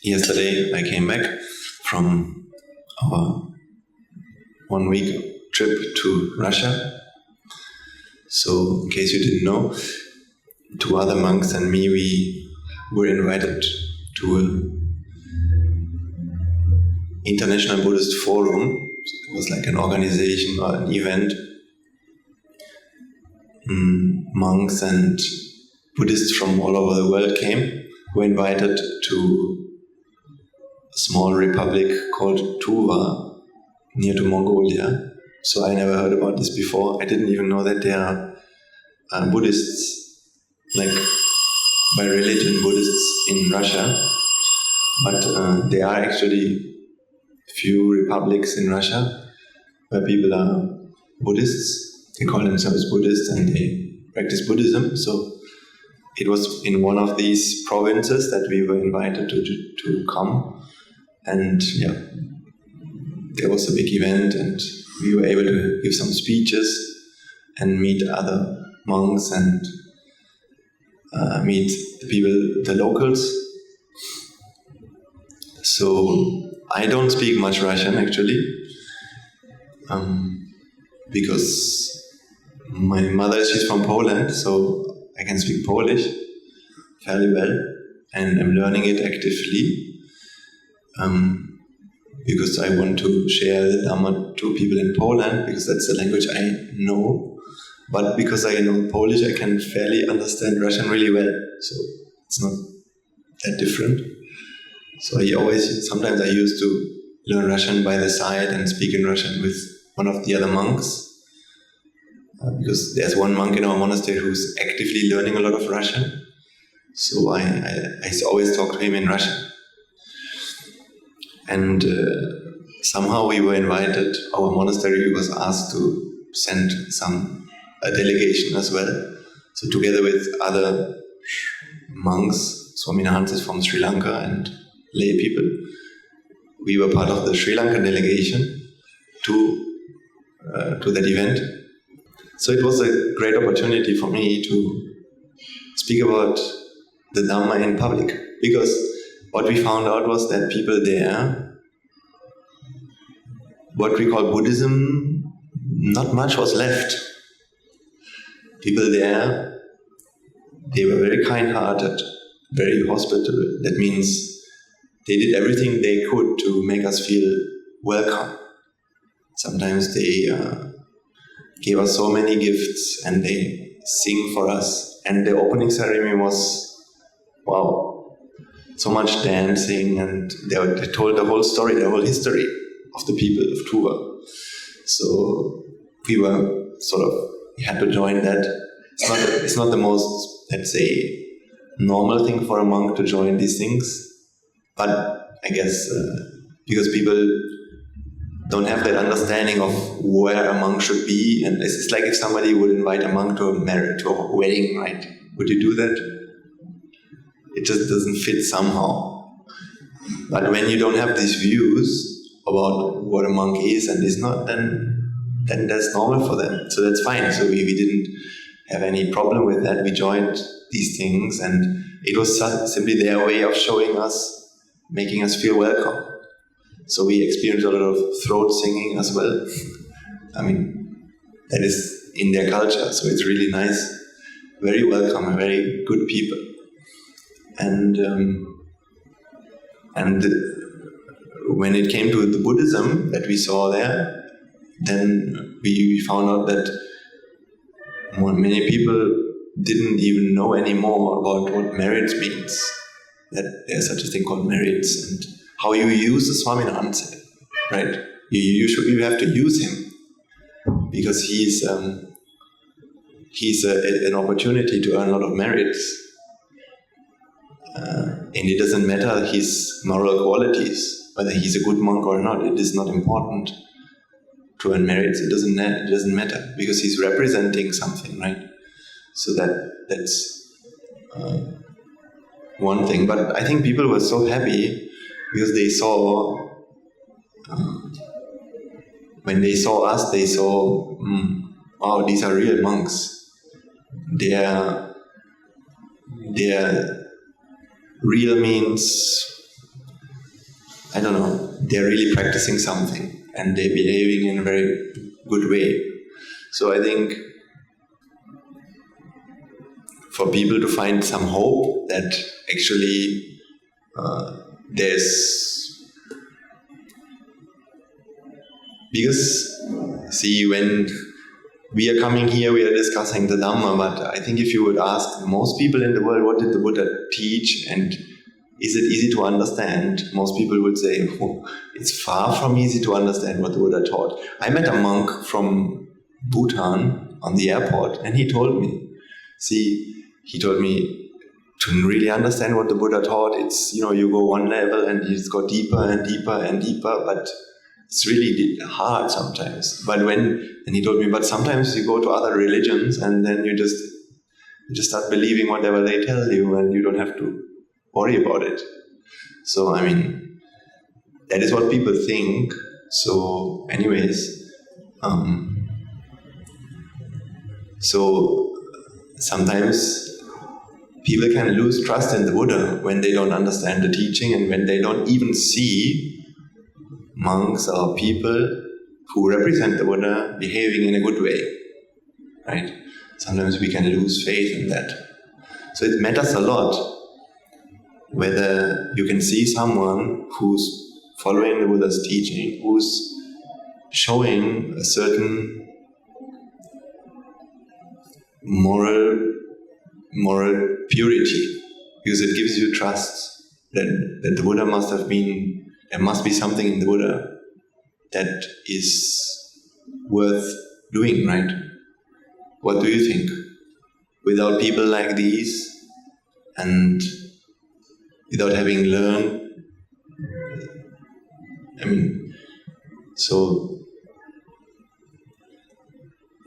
yesterday I came back from our 1 week trip to Russia. So, in case you didn't know, 2 other monks and me, we were invited to an International Buddhist Forum. It was like an organization or an event. Monks and Buddhists from all over the world came, were invited to a small republic called Tuva, near to Mongolia. So I never heard about this before. I didn't even know that there are Buddhists, like by religion Buddhists in Russia. But there are actually few republics in Russia where people are Buddhists. They call themselves Buddhists and they practice Buddhism. So it was in one of these provinces that we were invited to come. And yeah, there was a big event and we were able to give some speeches and meet other monks and meet the people, the locals. So I don't speak much Russian actually, because my mother, she's from Poland, so I can speak Polish fairly well, and I'm learning it actively. Because I want to share the Dhamma to people in Poland, because that's the language I know. But because I know Polish, I can fairly understand Russian really well. So it's not that different. So sometimes I used to learn Russian by the side and speak in Russian with one of the other monks. Because there's one monk in our monastery who's actively learning a lot of Russian. So I always talk to him in Russian. And somehow we were invited, our monastery was asked to send a delegation as well. So together with other monks, Swaminathan is from Sri Lanka and lay people, we were part of the Sri Lankan delegation to that event. So it was a great opportunity for me to speak about the Dhamma in public, because what we found out was that people there, what we call Buddhism, not much was left. People there, they were very kind-hearted, very hospitable. That means they did everything they could to make us feel welcome. Sometimes they gave us so many gifts and they sing for us. And the opening ceremony was, wow, so much dancing, and they told the whole story, the whole history of the people of Tuva. So we had to join that. It's not the most, let's say, normal thing for a monk to join these things, but I guess because people don't have that understanding of where a monk should be, and it's like if somebody would invite a monk to a wedding, right? Would you do that? It just doesn't fit somehow. But when you don't have these views about what a monk is and is not, then that's normal for them. So that's fine. So we didn't have any problem with that. We joined these things, and it was simply their way of showing us, making us feel welcome. So we experienced a lot of throat singing as well. I mean, that is in their culture, so it's really nice. Very welcome and very good people. And when it came to the Buddhism that we saw there, then we found out that many people didn't even know anymore about what merits means. That there's such a thing called merits and how you use the Swaminathan, right? You have to use him because he's an opportunity to earn a lot of merits. And it doesn't matter his moral qualities, whether he's a good monk or not. It is not important to earn merits. It doesn't matter because he's representing something, right? So that's one thing. But I think people were so happy because they saw, when they saw us, they saw, wow, these are real monks. They're real means I don't know, they're really practicing something and they're behaving in a very good way. So I think for people to find some hope that actually because see, when we are coming here, we are discussing the Dhamma, but I think if you would ask most people in the world, what did the Buddha teach and is it easy to understand? Most people would say, oh, it's far from easy to understand what the Buddha taught. I met a monk from Bhutan on the airport and he told me to really understand what the Buddha taught, it's, you go one level and you just go deeper and deeper and deeper, but it's really hard sometimes. And he told me, but sometimes you go to other religions and then you just start believing whatever they tell you and you don't have to worry about it. So, I mean, that is what people think. So, anyways, so sometimes people can lose trust in the Buddha when they don't understand the teaching and when they don't even see monks or people who represent the Buddha behaving in a good way, right? Sometimes we can lose faith in that. So it matters a lot whether you can see someone who's following the Buddha's teaching, who's showing a certain moral purity, because it gives you trust that the Buddha must have been, there must be something in the Buddha that is worth doing, right? What do you think? Without people like these and without having learned,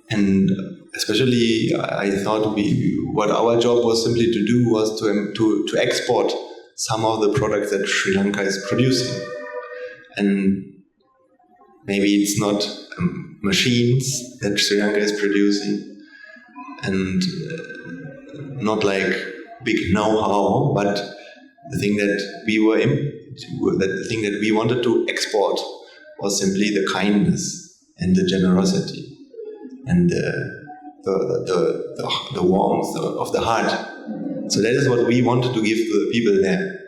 and especially I thought what our job was simply to do was to export some of the products that Sri Lanka is producing. And maybe it's not machines that Sri Lanka is producing and not like big know-how, but the thing that we wanted to export was simply the kindness and the generosity and the warmth of the heart. So that is what we wanted to give to the people there.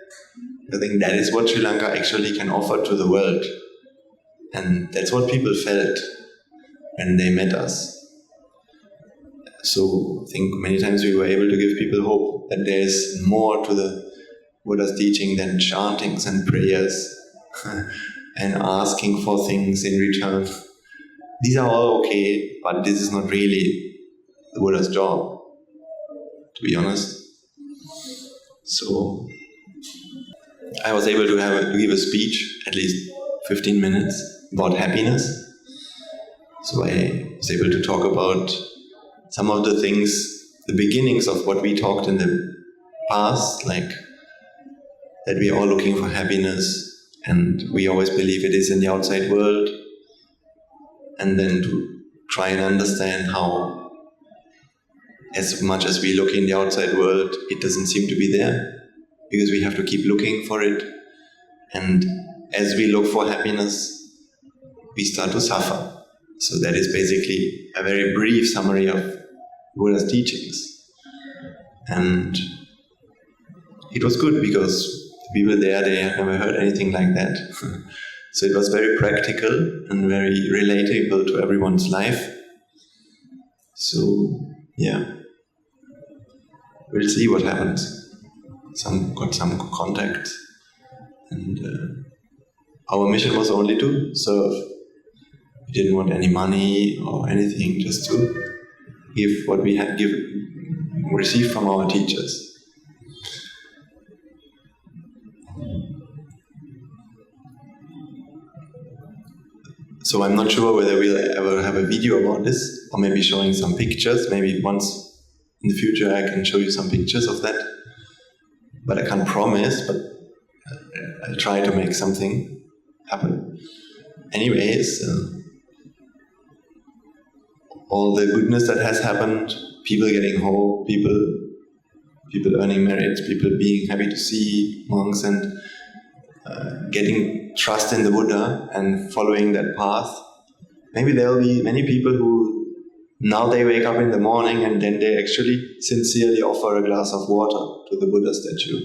I think that is what Sri Lanka actually can offer to the world. And that's what people felt when they met us. So I think many times we were able to give people hope that there's more to the Buddha's teaching than chantings and prayers and asking for things in return. These are all okay, but this is not really the Buddha's job, to be honest. So I was able to give a speech, at least 15 minutes, about happiness. So I was able to talk about some of the things, the beginnings of what we talked in the past, like that we are all looking for happiness and we always believe it is in the outside world, and then to try and understand how, as much as we look in the outside world, it doesn't seem to be there, because we have to keep looking for it. And as we look for happiness, we start to suffer. So that is basically a very brief summary of Buddha's teachings. And it was good because the people there, they had never heard anything like that. So it was very practical and very relatable to everyone's life. So, yeah. We'll see what happens. Got some contact. And our mission was only to serve. We didn't want any money or anything, just to give what we had received from our teachers. So I'm not sure whether we'll ever have a video about this, or maybe showing some pictures. Maybe once in the future I can show you some pictures of that. But I can't promise, but I'll try to make something happen. Anyways, all the goodness that has happened, people getting hope, people earning merits, people being happy to see monks, and getting trust in the Buddha and following that path, maybe there will be many people who now they wake up in the morning and then they actually sincerely offer a glass of water to the Buddha statue,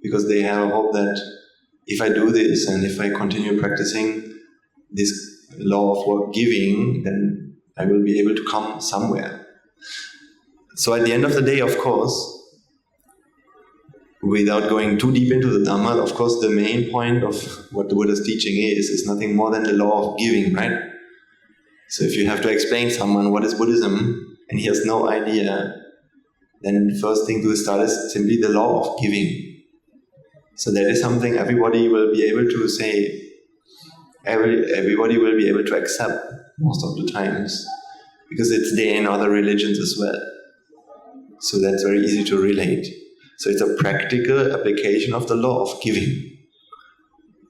because they have a hope that if I do this and if I continue practicing this law of work giving, then I will be able to come somewhere. So at the end of the day, of course, without going too deep into the Dhamma, of course the main point of what the Buddha's teaching is nothing more than the law of giving, right? So if you have to explain someone what is Buddhism and he has no idea, then the first thing to start is simply the law of giving. So that is something everybody will be able to say, everybody will be able to accept most of the times, because it's there in other religions as well. So that's very easy to relate. So it's a practical application of the law of giving.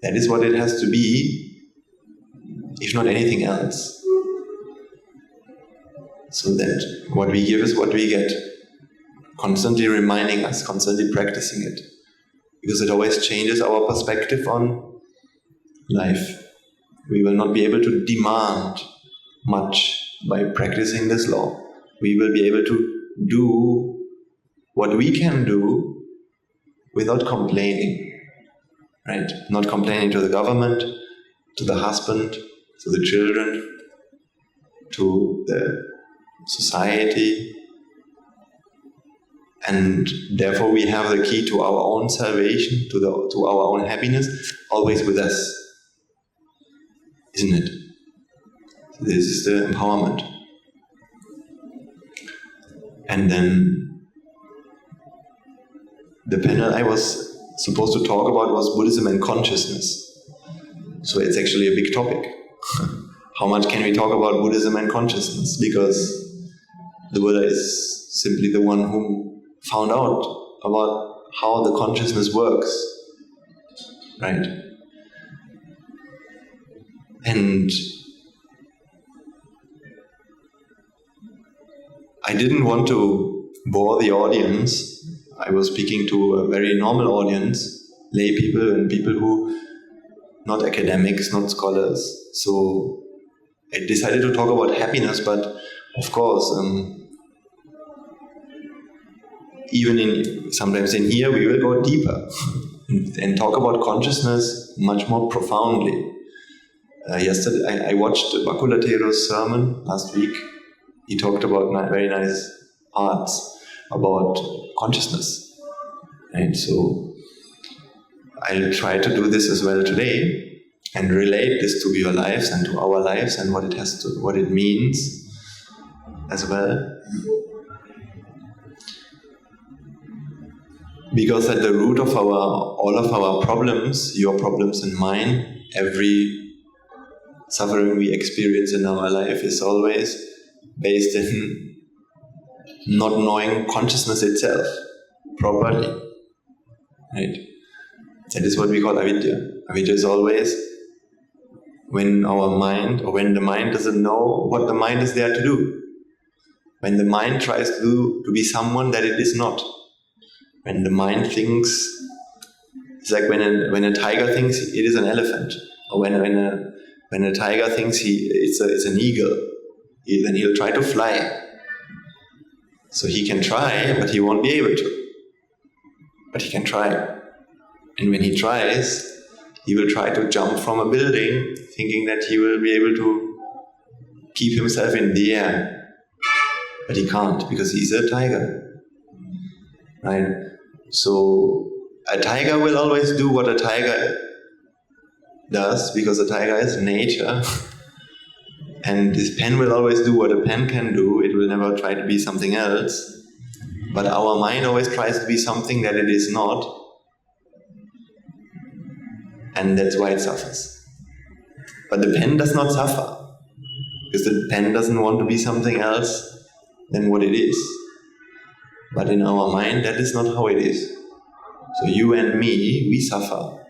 That is what it has to be, if not anything else. So that what we give is what we get. Constantly reminding us, constantly practicing it. Because it always changes our perspective on life. We will not be able to demand much by practicing this law. We will be able to do what we can do without complaining, right? Not complaining to the government, to the husband, to the children, to the society. And therefore we have the key to our own salvation, to our own happiness, always with us. Isn't it? This is the empowerment. And then the panel I was supposed to talk about was Buddhism and consciousness. So it's actually a big topic. How much can we talk about Buddhism and consciousness? Because the Buddha is simply the one who found out about how the consciousness works, right? And I didn't want to bore the audience. I was speaking to a very normal audience, lay people and people who, not academics, not scholars. So I decided to talk about happiness, but of course, sometimes in here we will go deeper and talk about consciousness much more profoundly. Yesterday I watched Bakulatero's sermon last week. He talked about very nice parts about consciousness. And so I'll try to do this as well today and relate this to your lives and to our lives and what it means as well. Because at the root of all of our problems, your problems and mine, every suffering we experience in our life is always based in not knowing consciousness itself properly, right? That is what we call avidya. Avidya is always when our mind, or when the mind doesn't know what the mind is there to do. When the mind tries to be someone that it is not. When the mind thinks, it's like when a tiger thinks it is an elephant, or when a tiger thinks it's an eagle, then he'll try to fly. So he can try, but he won't be able to. But he can try. And when he tries, he will try to jump from a building, thinking that he will be able to keep himself in the air. But he can't, because he's a tiger. Right? So a tiger will always do what a tiger does, because a tiger is nature. And this pen will always do what a pen can do. It will never try to be something else. But our mind always tries to be something that it is not. And that's why it suffers. But the pen does not suffer, because the pen doesn't want to be something else than what it is. But in our mind, that is not how it is. So you and me, we suffer.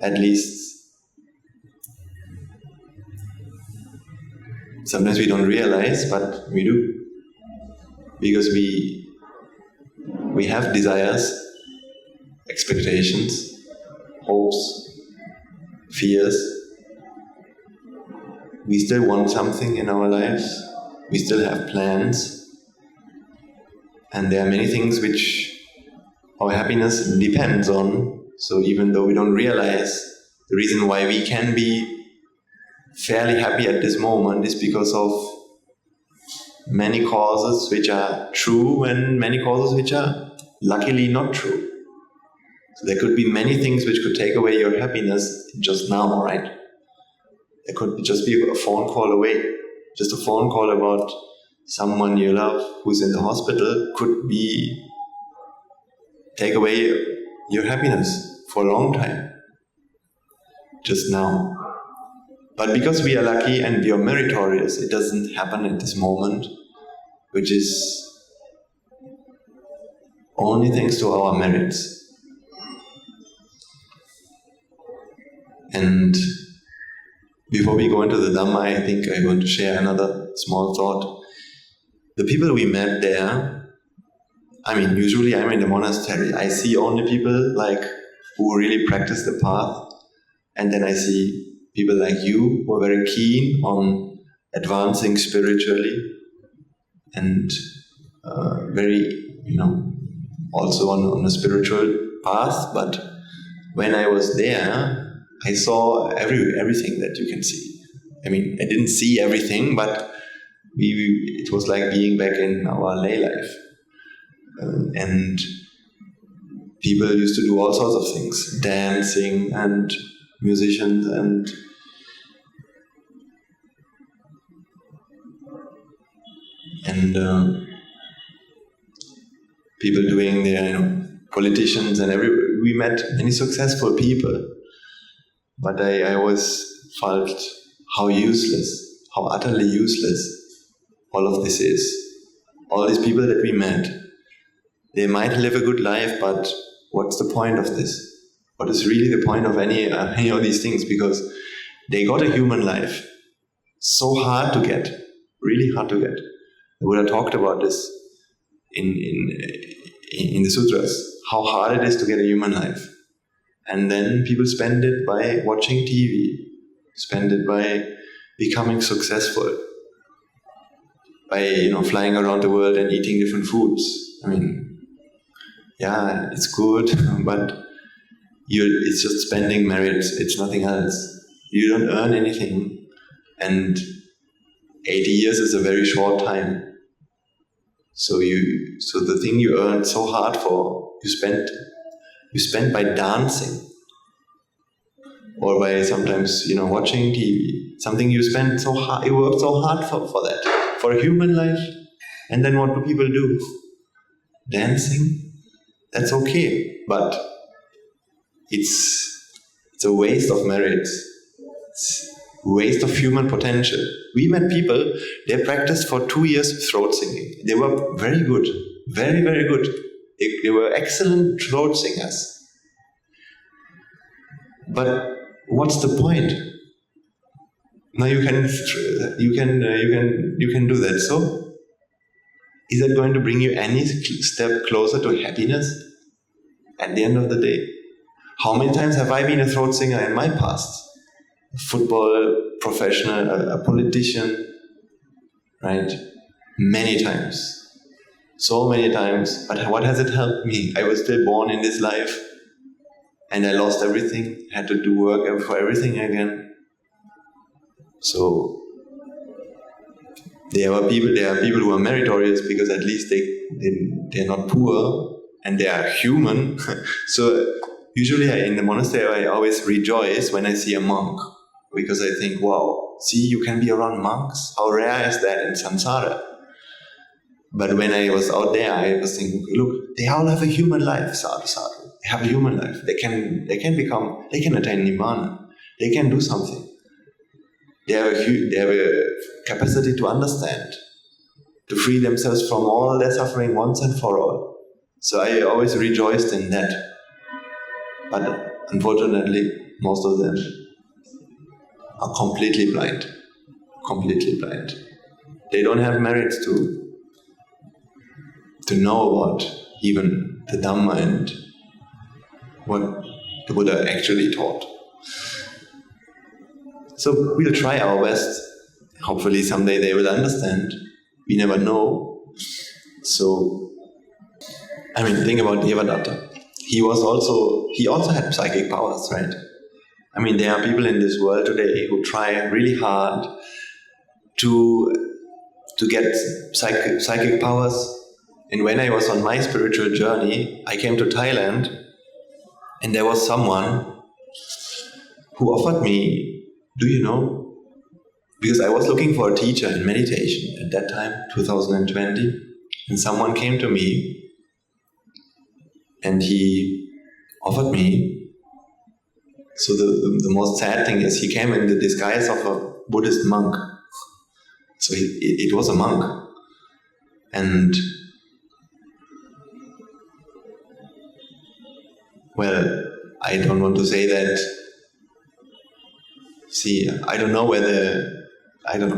At least sometimes we don't realize, but we do. Because we have desires, expectations, hopes, fears. We still want something in our lives. We still have plans. And there are many things which our happiness depends on. So even though we don't realize, the reason why we can be fairly happy at this moment is because of many causes which are true and many causes which are luckily not true. So there could be many things which could take away your happiness just now, right? There could just be a phone call away. Just a phone call about someone you love who's in the hospital could be take away your happiness for a long time. Just now. But because we are lucky and we are meritorious, it doesn't happen at this moment, which is only thanks to our merits. And before we go into the Dhamma, I think I want to share another small thought. The people we met there, usually I'm in the monastery. I see only people who really practice the path. And then I see people like you who are very keen on advancing spiritually and very, also on a spiritual path. But when I was there, I saw everything that you can see. I didn't see everything, but it was like being back in our lay life. And people used to do all sorts of things, dancing and musicians and people doing their, politicians and we met many successful people. But I always felt how useless, how utterly useless all of this is. All these people that we met, they might live a good life, but what's the point of this? What is really the point of any of these things? Because they got a human life, so hard to get, really hard to get. The Buddha talked about this in the sutras, how hard it is to get a human life. And then people spend it by watching TV, spend it by becoming successful, by flying around the world and eating different foods. It's good, but it's just spending merits. It's nothing else. You don't earn anything, and 80 years is a very short time. So the thing you earned so hard for, you spend by dancing, or by sometimes watching TV. Something you spend so hard, you worked so hard for that, for a human life. And then what do people do? Dancing. That's okay, but it's a waste of merits. It's a waste of human potential. We met people, they practiced for 2 years throat singing. They were very good, very, very good. They were excellent throat singers. But what's the point? Now you can do that. So, is that going to bring you any step closer to happiness at the end of the day? How many times have I been a throat singer in my past? A football professional, a politician, right? Many times. So many times. But what has it helped me? I was still born in this life and I lost everything, had to do work for everything again. So there are people who are meritorious because at least they're not poor and they are human. So usually in the monastery I always rejoice when I see a monk, because I think, wow, see, you can be around monks? How rare is that in samsara? But when I was out there, I was thinking, look, they all have a human life, sadhu sadhu. They have a human life. They can attain nibbana. They can do something. They have a capacity to understand, to free themselves from all their suffering once and for all. So I always rejoiced in that. But unfortunately, most of them are completely blind. Completely blind. They don't have merits to know about even the Dhamma and what the Buddha actually taught. So we'll try our best. Hopefully someday they will understand. We never know. So, think about Devadatta. He also had psychic powers, right? There are people in this world today who try really hard to get psychic powers. And when I was on my spiritual journey, I came to Thailand, and there was someone who offered me, do you know? Because I was looking for a teacher in meditation at that time, 2020, and someone came to me and he offered me. So the most sad thing is he came in the disguise of a Buddhist monk. So it was a monk. And well, I don't want to say that. See, I don't know.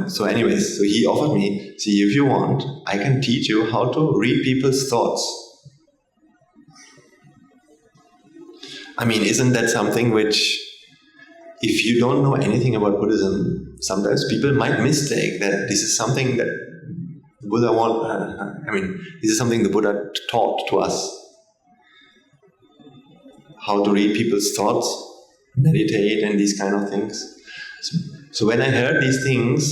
So anyways, so he offered me, see, if you want, I can teach you how to read people's thoughts. Isn't that something which, if you don't know anything about Buddhism, sometimes people might mistake that this is something that the Buddha this is something the Buddha taught to us. How to read people's thoughts, meditate, and these kind of things. So when I heard these things,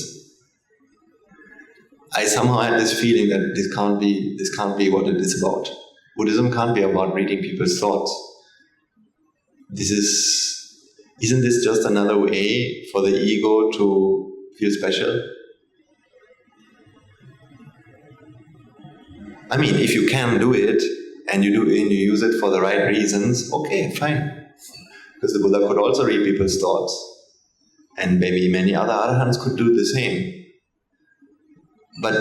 I somehow had this feeling that this can't be what it is about. Buddhism can't be about reading people's thoughts. Isn't this just another way for the ego to feel special? If you can do it, and you use it for the right reasons, okay, fine. Because the Buddha could also read people's thoughts. And maybe many other arahants could do the same. But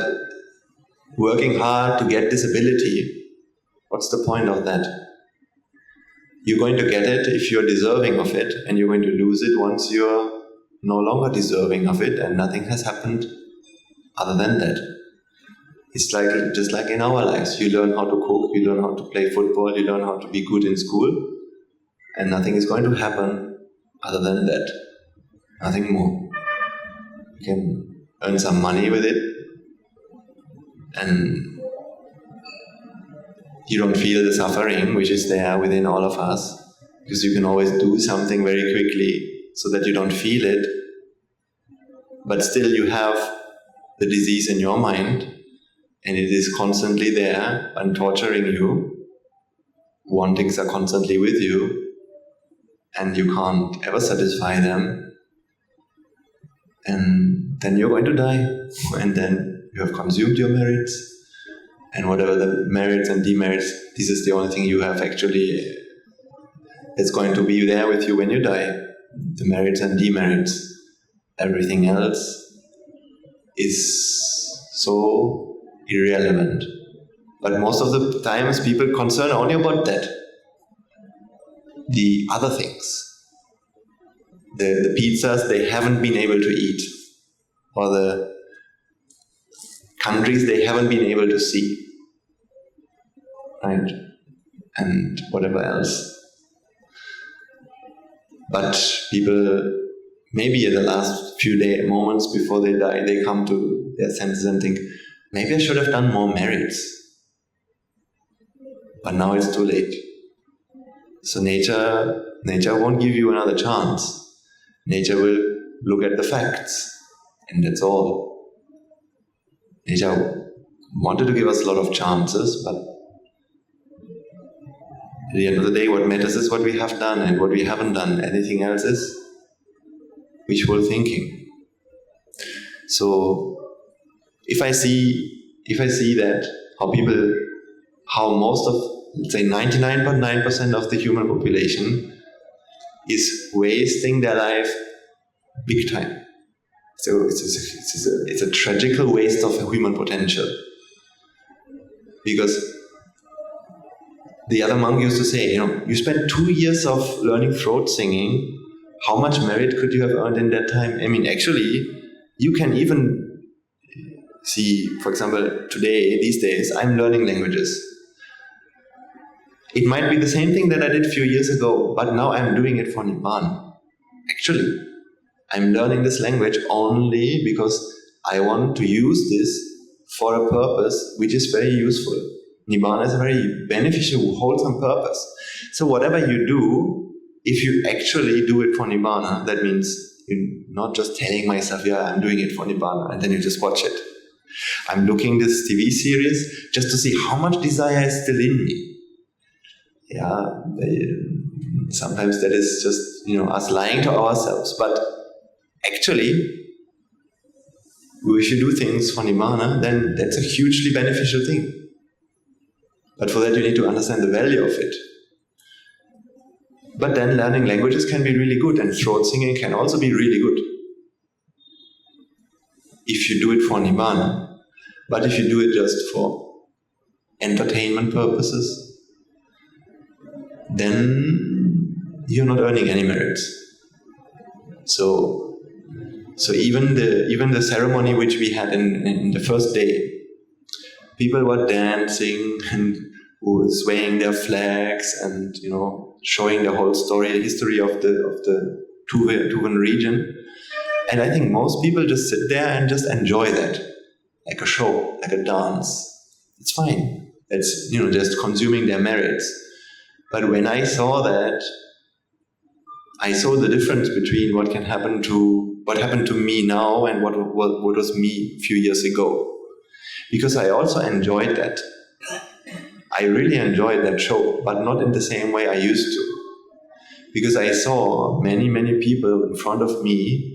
working hard to get this ability, what's the point of that? You're going to get it if you're deserving of it, and you're going to lose it once you're no longer deserving of it and nothing has happened other than that. It's just like in our lives. You learn how to cook, you learn how to play football, you learn how to be good in school, and nothing is going to happen other than that. Nothing more. You can earn some money with it, and you don't feel the suffering which is there within all of us, because you can always do something very quickly so that you don't feel it, but still you have the disease in your mind, and it is constantly there and torturing you. Wantings are constantly with you, and you can't ever satisfy them. And then you're going to die, and then you have consumed your merits, and whatever the merits and demerits, this is the only thing you have actually that's going to be there with you when you die. The merits and demerits. Everything else is so irrelevant. But most of the times people concern only about that. The other things. The pizzas they haven't been able to eat, or the countries they haven't been able to see, right? And whatever else. But people, maybe at the last few moments before they die, they come to their senses and think, maybe I should have done more merits. But now it's too late. So nature won't give you another chance. Nature will look at the facts, and that's all. Nature wanted to give us a lot of chances, but at the end of the day, what matters is what we have done and what we haven't done. Anything else is wishful thinking. So, if I see that how most of, let's say 99.9% of the human population is wasting their life big time. So it's a tragical waste of human potential. Because the other monk used to say, you spent 2 years of learning throat singing, how much merit could you have earned in that time? Actually, you can even see, for example, these days, I'm learning languages. It might be the same thing that I did a few years ago, but now I'm doing it for Nibbana. Actually, I'm learning this language only because I want to use this for a purpose which is very useful. Nibbana is a very beneficial, wholesome purpose. So whatever you do, if you actually do it for Nibbana, that means you're not just telling myself, yeah, I'm doing it for Nibbana, and then you just watch it. I'm looking this TV series just to see how much desire is still in me. Yeah, sometimes that is just, us lying to ourselves. But actually, if you do things for Nibbana, then that's a hugely beneficial thing. But for that, you need to understand the value of it. But then learning languages can be really good, and throat singing can also be really good if you do it for Nibbana. But if you do it just for entertainment purposes, then you're not earning any merits. So even the ceremony which we had in the first day, people were dancing and swaying their flags and showing the whole story, the history of the Tuvan region. And I think most people just sit there and just enjoy that, like a show, like a dance. It's fine. It's just consuming their merits. But when I saw that, I saw the difference between what happened to me now and what was me a few years ago. Because I also enjoyed that. I really enjoyed that show, but not in the same way I used to. Because I saw many, many people in front of me.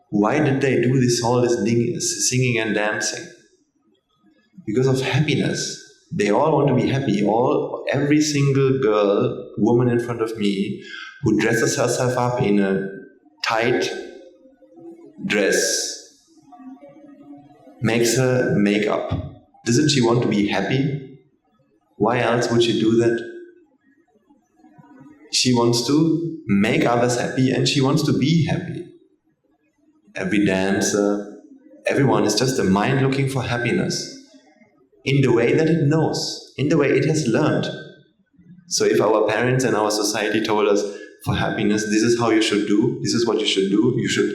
Why did they do all this singing and dancing? Because of happiness. They all want to be happy. Every single girl, woman in front of me, who dresses herself up in a tight dress, makes her makeup. Doesn't she want to be happy? Why else would she do that? She wants to make others happy and she wants to be happy. Every dancer, everyone is just a mind looking for happiness. In the way that it knows, in the way it has learned. So if our parents and our society told us, for happiness, this is how you should do, this is what you should do, you should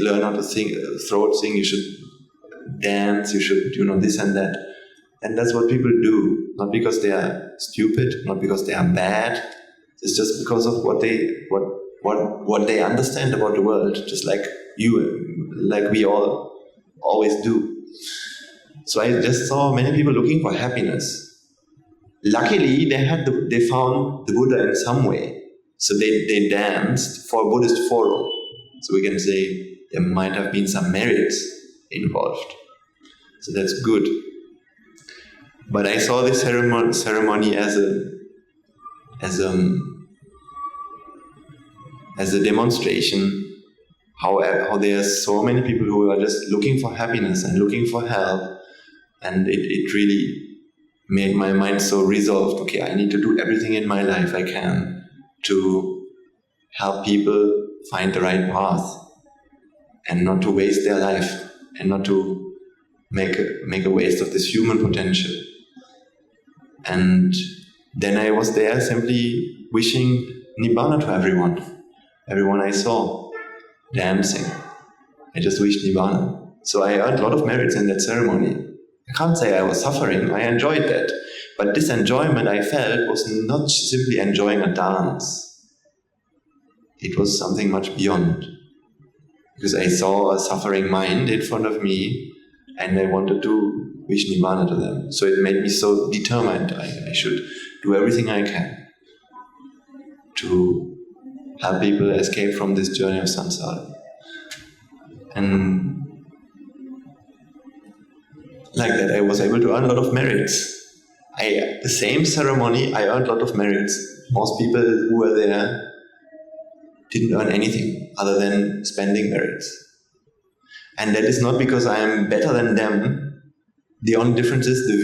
learn how to sing, throat sing, you should dance, you should, this and that. And that's what people do, not because they are stupid, not because they are bad, it's just because of what they understand about the world, just like we all always do. So I just saw many people looking for happiness. Luckily, they found the Buddha in some way. So they danced for a Buddhist forum. So we can say there might have been some merits involved. So that's good. But I saw this ceremony as a demonstration how there are so many people who are just looking for happiness and looking for help. And it really made my mind so resolved, okay, I need to do everything in my life I can to help people find the right path and not to waste their life and not to make a waste of this human potential. And then I was there simply wishing Nibbana to everyone I saw dancing. I just wished Nibbana. So I earned a lot of merits in that ceremony. I can't say I was suffering, I enjoyed that. But this enjoyment I felt was not simply enjoying a dance. It was something much beyond. Because I saw a suffering mind in front of me and I wanted to wish Nibbana to them. So it made me so determined. I should do everything I can to help people escape from this journey of samsara. And like that, I was able to earn a lot of merits. The same ceremony, I earned a lot of merits. Most people who were there didn't earn anything other than spending merits. And that is not because I am better than them. The only difference is the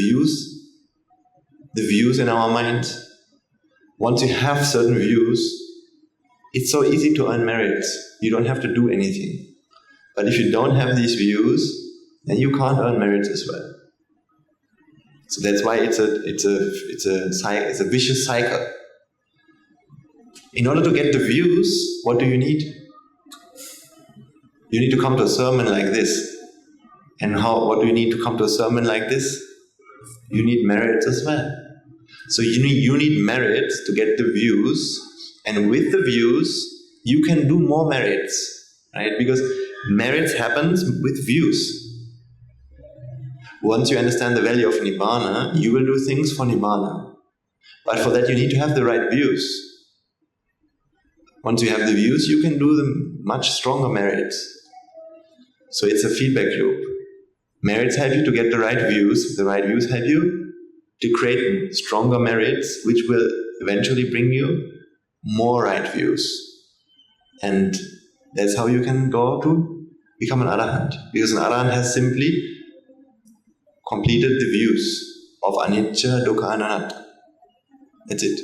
views in our mind. Once you have certain views, it's so easy to earn merits. You don't have to do anything. But if you don't have these views, then you can't earn merits as well. So that's why it's a vicious cycle. In order to get the views, what do you need? You need to come to a sermon like this. And what do you need to come to a sermon like this? You need merits as well. So you need merits to get the views, and with the views, you can do more merits, right? Because merits happens with views. Once you understand the value of Nibbana, you will do things for Nibbana. But for that, you need to have the right views. Once you have the views, you can do the much stronger merits. So it's a feedback loop. Merits help you to get the right views. The right views help you to create stronger merits, which will eventually bring you more right views. And that's how you can go to become an Arahant. Because an Arahant has simply completed the views of Anicca, Dukkha and Anatta. That's it.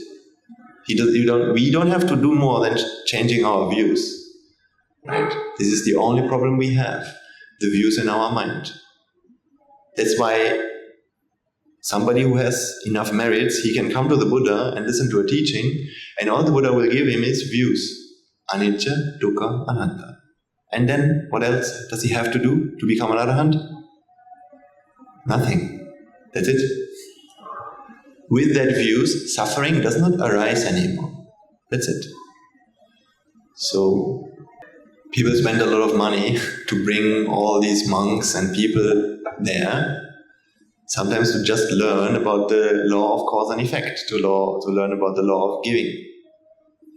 We don't have to do more than changing our views. Right? This is the only problem we have. The views in our mind. That's why somebody who has enough merits, he can come to the Buddha and listen to a teaching, and all the Buddha will give him is views. Anicca, Dukkha, Anatta. And then, what else does he have to do to become an Arahant? Nothing. That's it. With that views, suffering does not arise anymore. That's it. So, people spend a lot of money to bring all these monks and people there, sometimes to just learn about the law of cause and effect, to learn about the law of giving.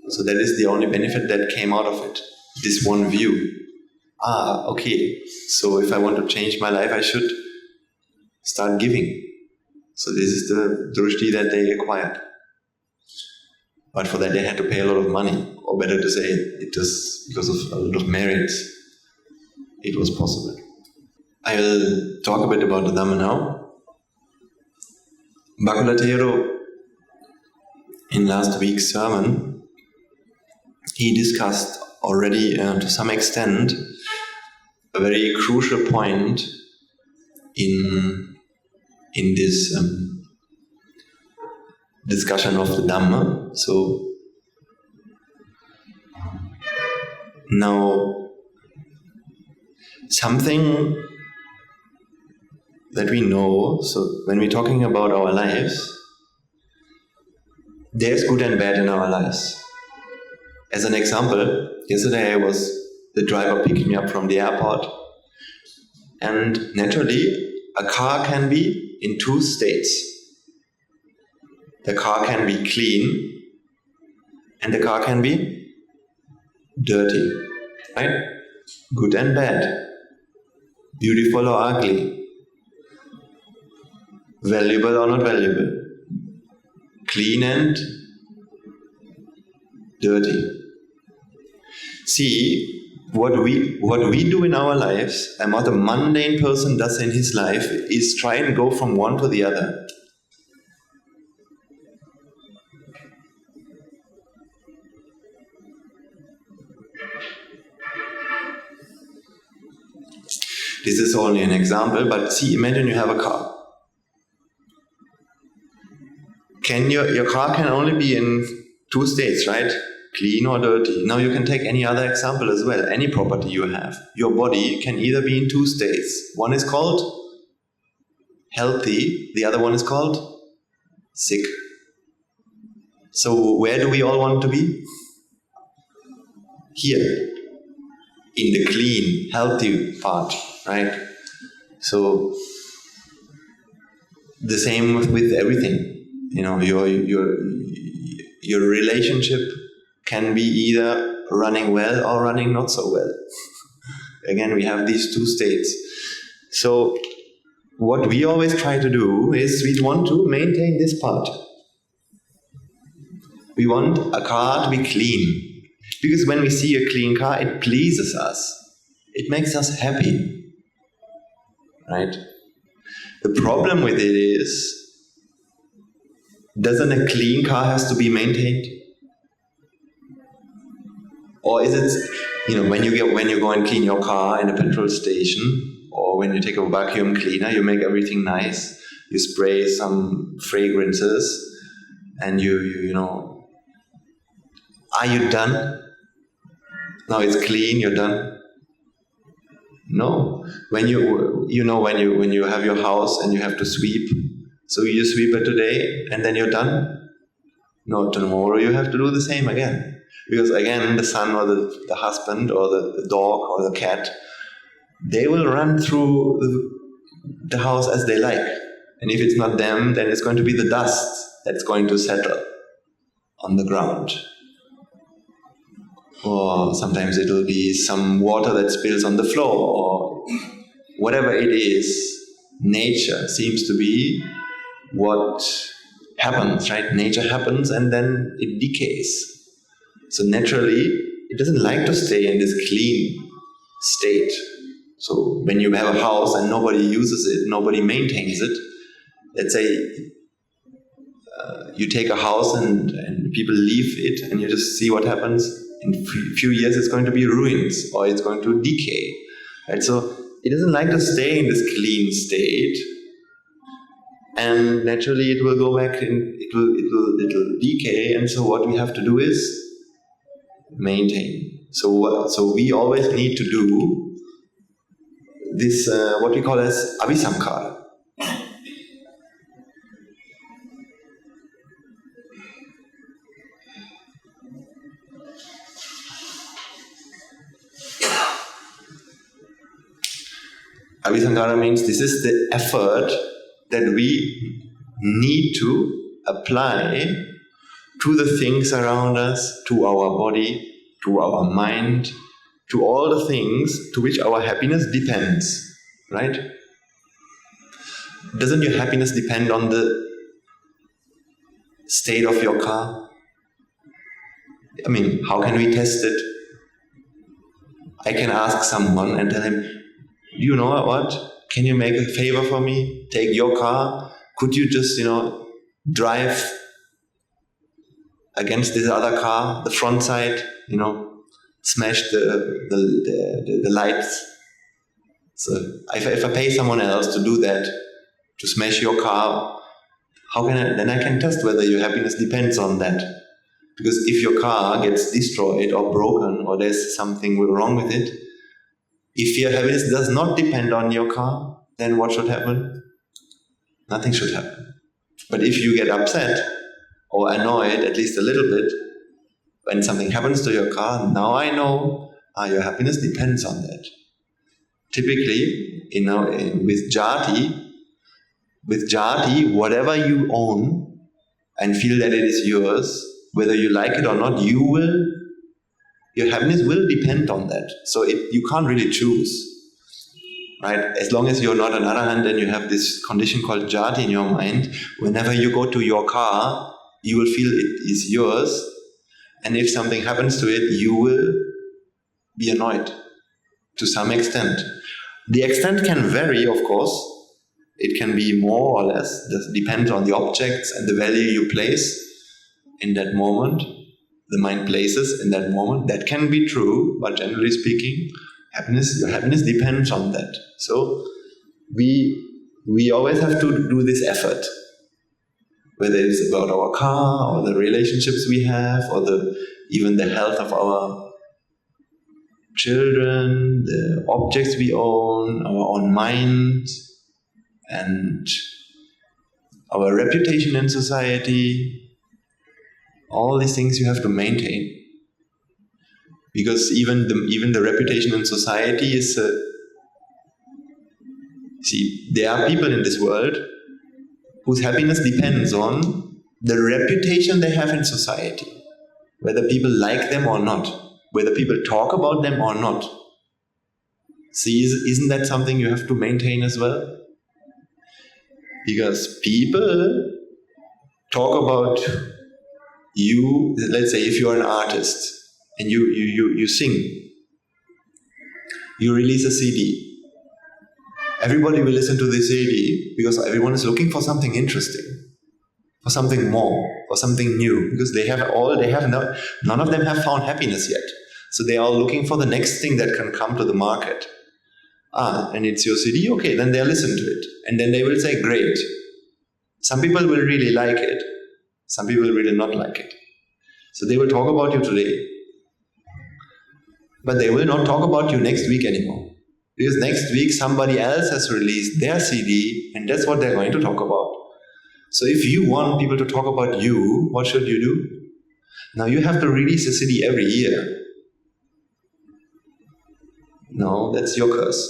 So that is the only benefit that came out of it, this one view. Okay, so if I want to change my life, I should start giving. So this is the drushti that they acquired. But for that they had to pay a lot of money, or better to say, it was because of a lot of merits, it was possible. I will talk a bit about the Dhamma now. Bhagavathero, in last week's sermon, he discussed already to some extent a very crucial point in this discussion of the Dhamma. So now something that we know, so when we're talking about our lives, there's good and bad in our lives. As an example, yesterday the driver picked me up from the airport, and naturally a car can be in two states. The car can be clean and the car can be dirty, right? Good and bad, beautiful or ugly, valuable or not valuable, clean and dirty. See, what we do in our lives and what a mundane person does in his life is try and go from one to the other. This is only an example, but see, imagine you have a car. Your car can only be in two states, right? Clean or dirty. Now you can take any other example as well, any property you have. Your body can either be in two states. One is called healthy, the other one is called sick. So where do we all want to be? Here, in the clean, healthy part, right? So the same with everything. You know, your relationship can be either running well or running not so well. Again, we have these two states. So what we always try to do is we want to maintain this part. We want a car to be clean. Because when we see a clean car, it pleases us. It makes us happy. Right? The problem with it is, doesn't a clean car has to be maintained? Or is it, when you go and clean your car in a petrol station, or when you take a vacuum cleaner, you make everything nice. you spray some fragrances, and you know, are you done? Now it's clean, you're done? No. When when you have your house and you have to sweep, so you sweep it today and then you're done? No, tomorrow you have to do the same again. Because again, the son or the husband or the dog or the cat, they will run through the house as they like. And if it's not them, then it's going to be the dust that's going to settle on the ground. Or sometimes it will be some water that spills on the floor, or whatever it is. Nature seems to be what happens, right? Nature happens and then it decays. So naturally, it doesn't like to stay in this clean state. So when you have a house and nobody uses it, nobody maintains it, let's say you take a house and people leave it and you just see what happens. In a few years it's going to be ruins or it's going to decay. Right? So it doesn't like to stay in this clean state, and naturally it will go back and it will decay, and so what we have to do is maintain. So we always need to do this, what we call as abhisankara. Abhisankara means this is the effort that we need to apply to the things around us, to our body, to our mind, to all the things to which our happiness depends, right? Doesn't your happiness depend on the state of your car? I mean, how can we test it? I can ask someone and tell him, do you know what? Can you make a favor for me? Take your car. Could you just, drive against this other car, the front side, smash the lights. So if I pay someone else to do that, to smash your car, then I can test whether your happiness depends on that. Because if your car gets destroyed or broken or there's something wrong with it, if your happiness does not depend on your car, then what should happen? Nothing should happen. But if you get upset or annoyed at least a little bit when something happens to your car, now I know your happiness depends on that. Typically, with jati, whatever you own and feel that it is yours, whether you like it or not, your happiness will depend on that. So you can't really choose, right? As long as you're not an arahant and you have this condition called jati in your mind, whenever you go to your car, you will feel it is yours, and if something happens to it, you will be annoyed to some extent. The extent can vary, of course. It can be more or less. That depends on the objects and the value you place in that moment. The mind places in that moment. That can be true, but generally speaking, your happiness depends on that. So we always have to do this effort, whether it's about our car or the relationships we have or even the health of our children, the objects we own, our own mind, and our reputation in society. All these things you have to maintain, because even the reputation in society is. See, there are people in this world whose happiness depends on the reputation they have in society, whether people like them or not, whether people talk about them or not. See, isn't that something you have to maintain as well? Because people talk about you. Let's say if you're an artist and you sing, you release a CD. Everybody will listen to this CD because everyone is looking for something interesting, for something more, for something new, because none of them have found happiness yet. So they are looking for the next thing that can come to the market. And it's your CD, okay, then they'll listen to it. And then they will say, great, Some people will really like it. Some people will really not like it. So they will talk about you today, but they will not talk about you next week anymore. Because next week somebody else has released their CD and that's what they're going to talk about. So if you want people to talk about you, what should you do? Now you have to release a CD every year. No, that's your curse.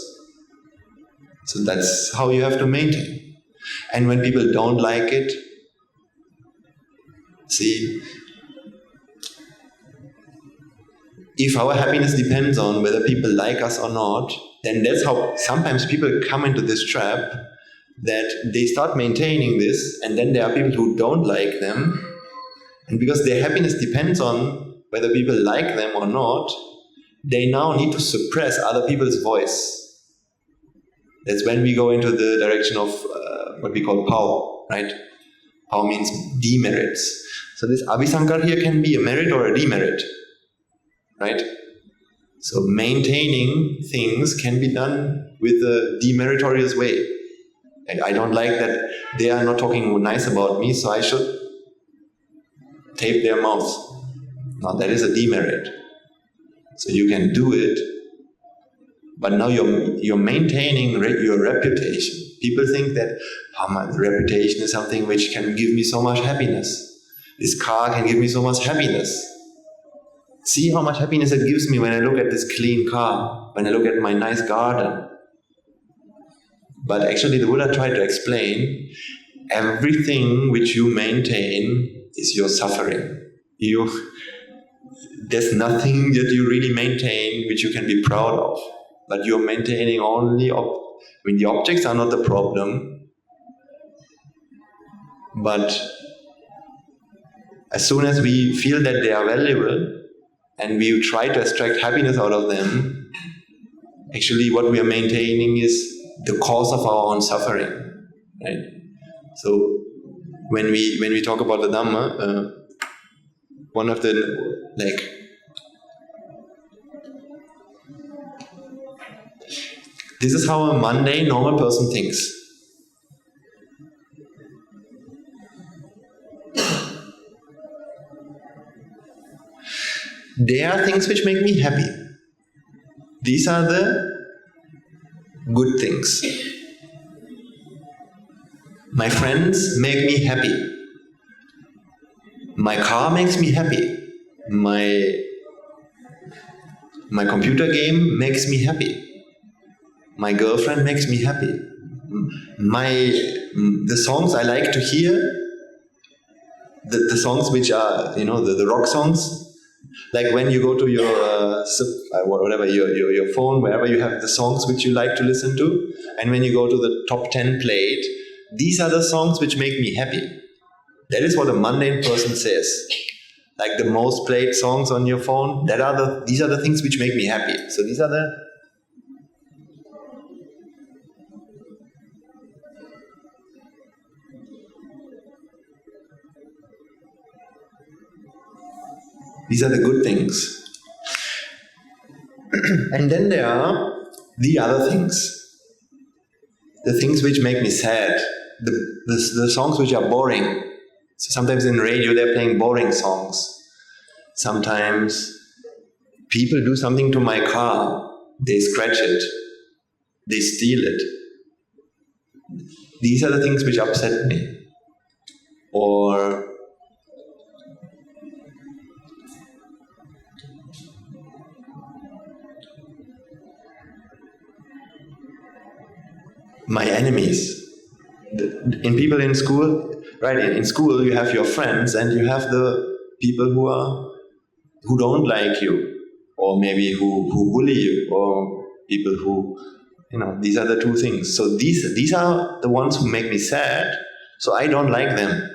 So that's how you have to maintain. And when people don't like it, see, if our happiness depends on whether people like us or not, then that's how sometimes people come into this trap that they start maintaining this, and then there are people who don't like them, and because their happiness depends on whether people like them or not, they now need to suppress other people's voice. That's when we go into the direction of what we call power, right? Power means demerits. So this abhisankar here can be a merit or a demerit, right? So maintaining things can be done with a demeritorious way. I don't like that they are not talking nice about me, so I should tape their mouths. Now that is a demerit. So you can do it, but now you're maintaining your reputation. People think that my reputation is something which can give me so much happiness. This car can give me so much happiness. See how much happiness it gives me when I look at this clean car, when I look at my nice garden. But actually the Buddha tried to explain, everything which you maintain is your suffering. There's nothing that you really maintain which you can be proud of. But you're maintaining only, the objects are not the problem. But as soon as we feel that they are valuable, and we try to extract happiness out of them, actually what we are maintaining is the cause of our own suffering, right? So when we talk about the Dhamma, one of the this is how a mundane, normal person thinks. There are things which make me happy. These are the good things. My friends make me happy. My car makes me happy. My computer game makes me happy. My girlfriend makes me happy. The songs I like to hear, the songs which are, the rock songs, like when you go to your your phone, wherever you have the songs which you like to listen to, and when you go to the top 10 played, these are the songs which make me happy. That is what a mundane person says. Like the most played songs on your phone, these are the things which make me happy. So these are the good things. And then there are the other things. The things which make me sad. The songs which are boring. So sometimes in radio they're playing boring songs. Sometimes people do something to my car. They scratch it. They steal it. These are the things which upset me. Or my enemies. In people in school, right? In school you have your friends and you have the people who don't like you, or maybe who bully you, or people who, these are the two things. So these are the ones who make me sad, so I don't like them.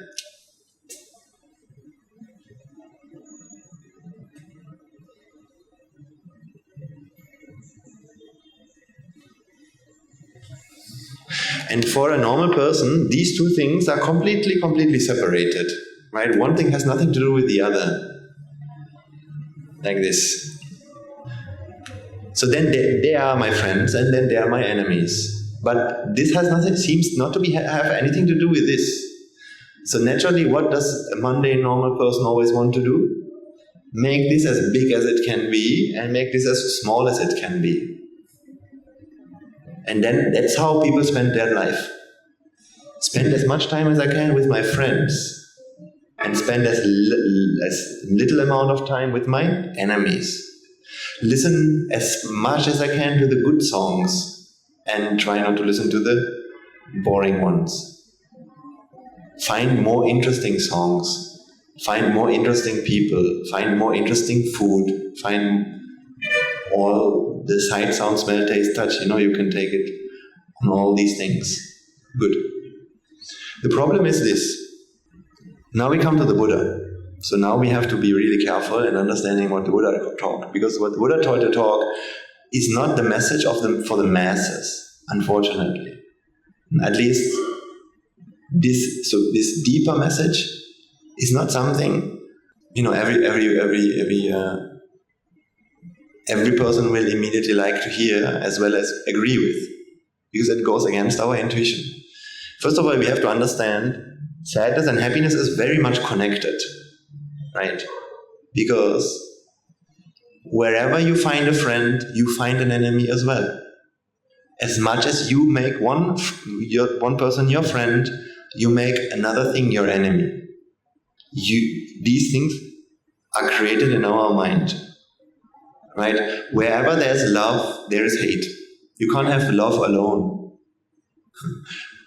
And for a normal person, these two things are completely separated, right? One thing has nothing to do with the other. Like this. So then they are my friends, and then they are my enemies. But this has nothing, seems not to have anything to do with this. So naturally, what does a mundane, normal person always want to do? Make this as big as it can be and make this as small as it can be. And then that's how people spend their life. Spend as much time as I can with my friends and spend as little amount of time with my enemies. Listen as much as I can to the good songs and try not to listen to the boring ones. Find more interesting songs, find more interesting people, find more interesting food, find all the sight, sound, smell, taste, touch, you can take it on all these things. Good. The problem is this. Now we come to the Buddha. So now we have to be really careful in understanding what the Buddha taught, because what the Buddha taught to talk is not the message for the masses, unfortunately. At least this deeper message is not something every person will immediately like to hear as well as agree with, because it goes against our intuition. First of all, we have to understand sadness and happiness is very much connected, right? Because wherever you find a friend, you find an enemy as well. As much as you make one person your friend, you make another thing your enemy. These things are created in our mind, right? Wherever there's love, there is hate. You can't have love alone.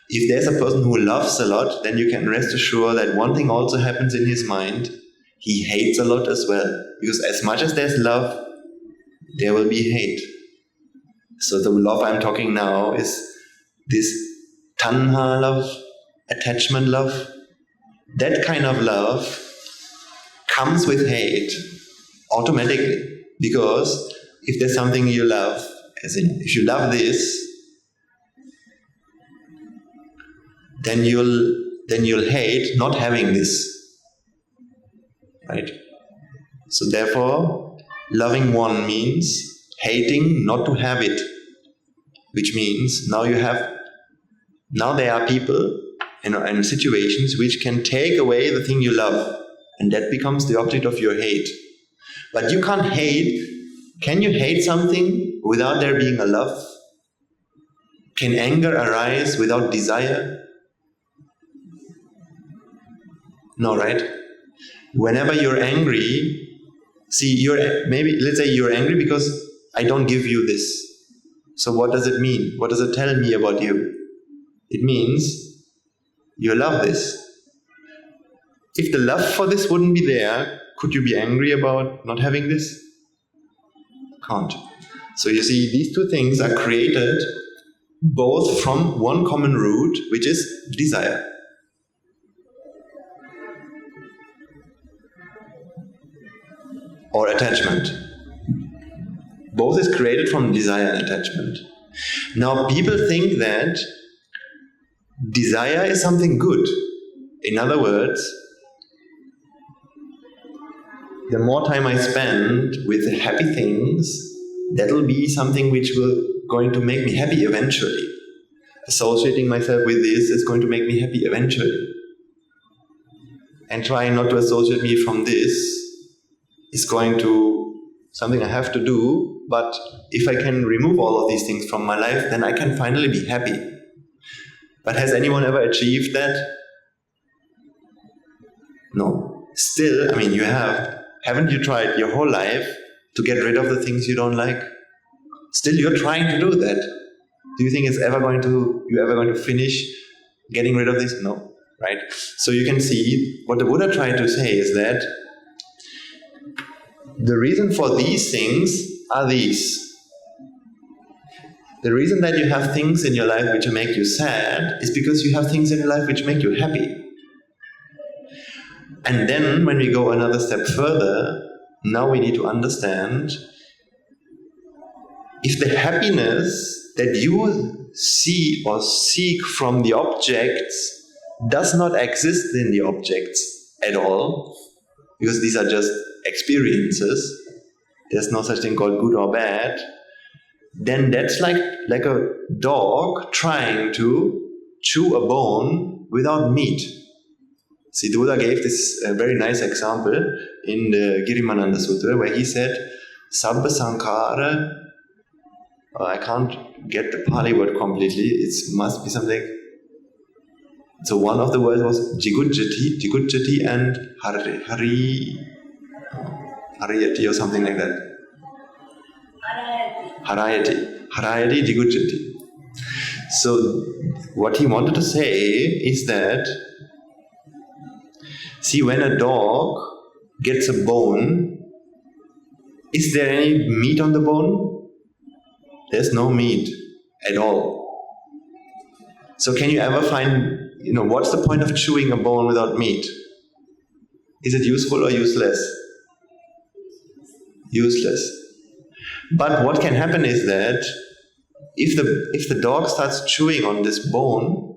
If there's a person who loves a lot, then you can rest assured that one thing also happens in his mind. He hates a lot as well. Because as much as there's love, there will be hate. So the love I'm talking now is this tanha love, attachment love. That kind of love comes with hate automatically. Because if there's something you love, as in if you love this, then you'll hate not having this. Right? So therefore, loving one means hating not to have it. Which means now there are people in situations which can take away the thing you love, and that becomes the object of your hate. But you can't hate. Can you hate something without there being a love? Can anger arise without desire? No, right? Whenever you're angry, let's say you're angry because I don't give you this. So what does it mean? What does it tell me about you? It means you love this. If the love for this wouldn't be there, could you be angry about not having this? Can't. So you see, these two things are created both from one common root, which is desire. Or attachment. Both is created from desire and attachment. Now people think that desire is something good. In other words, the more time I spend with happy things, that'll be something which will going to make me happy eventually. Associating myself with this is going to make me happy eventually. And trying not to associate me from this is going to something I have to do, but if I can remove all of these things from my life, then I can finally be happy. But has anyone ever achieved that? No. Still, haven't you tried your whole life to get rid of the things you don't like? Still, you're trying to do that. Do you think you're ever going to finish getting rid of this? No, right? So you can see what the Buddha tried to say is that the reason for these things are these. The reason that you have things in your life which make you sad is because you have things in your life which make you happy. And then when we go another step further, now we need to understand if the happiness that you see or seek from the objects does not exist in the objects at all, because these are just experiences, there's no such thing called good or bad, then that's like a dog trying to chew a bone without meat. See, the Buddha gave this very nice example in the Girimananda Sutra where he said, Sabba Sankhara, I can't get the Pali word completely, it must be something. So one of the words was Jigujjati and Hariyati or something like that. Harayati, Jigujjati. So what he wanted to say is that, see, when a dog gets a bone, is there any meat on the bone? There's no meat at all. So can you ever find, what's the point of chewing a bone without meat? Is it useful or useless? Useless. But what can happen is that if the dog starts chewing on this bone,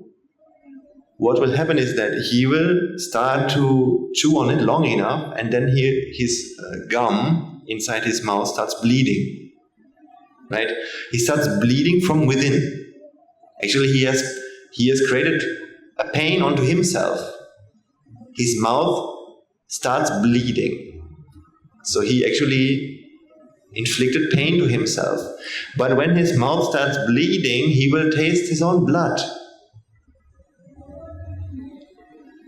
what will happen is that he will start to chew on it long enough, and then his gum inside his mouth starts bleeding. Right? He starts bleeding from within. Actually, he has created a pain onto himself. His mouth starts bleeding. So he actually inflicted pain to himself. But when his mouth starts bleeding, he will taste his own blood.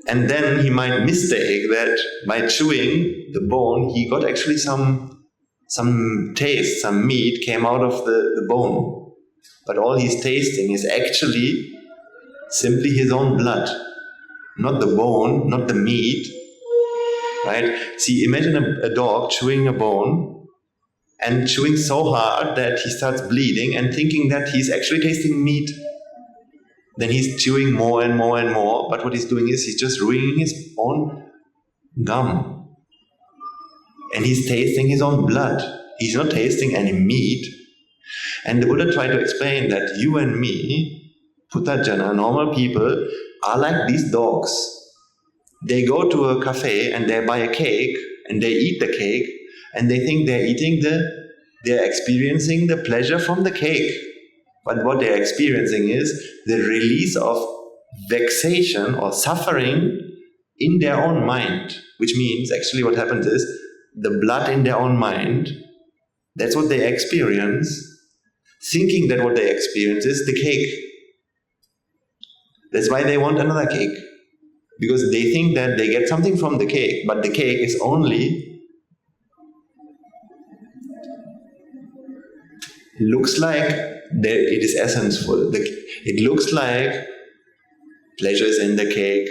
And then he might mistake that by chewing the bone, he got actually some taste, some meat came out of the bone. But all he's tasting is actually simply his own blood. Not the bone, not the meat. Right? See, imagine a dog chewing a bone and chewing so hard that he starts bleeding and thinking that he's actually tasting meat. Then he's chewing more and more and more, but what he's doing is he's just ruining his own gum. And he's tasting his own blood. He's not tasting any meat. And the Buddha tried to explain that you and me, Puthajjana, normal people, are like these dogs. They go to a cafe and they buy a cake and they eat the cake and they think they're experiencing the pleasure from the cake. But what they're experiencing is the release of vexation or suffering in their own mind. Which means actually what happens is the blood in their own mind, that's what they experience, thinking that what they experience is the cake. That's why they want another cake. Because they think that they get something from the cake, but the cake is only looks like it is essenceful. It looks like pleasure is in the cake,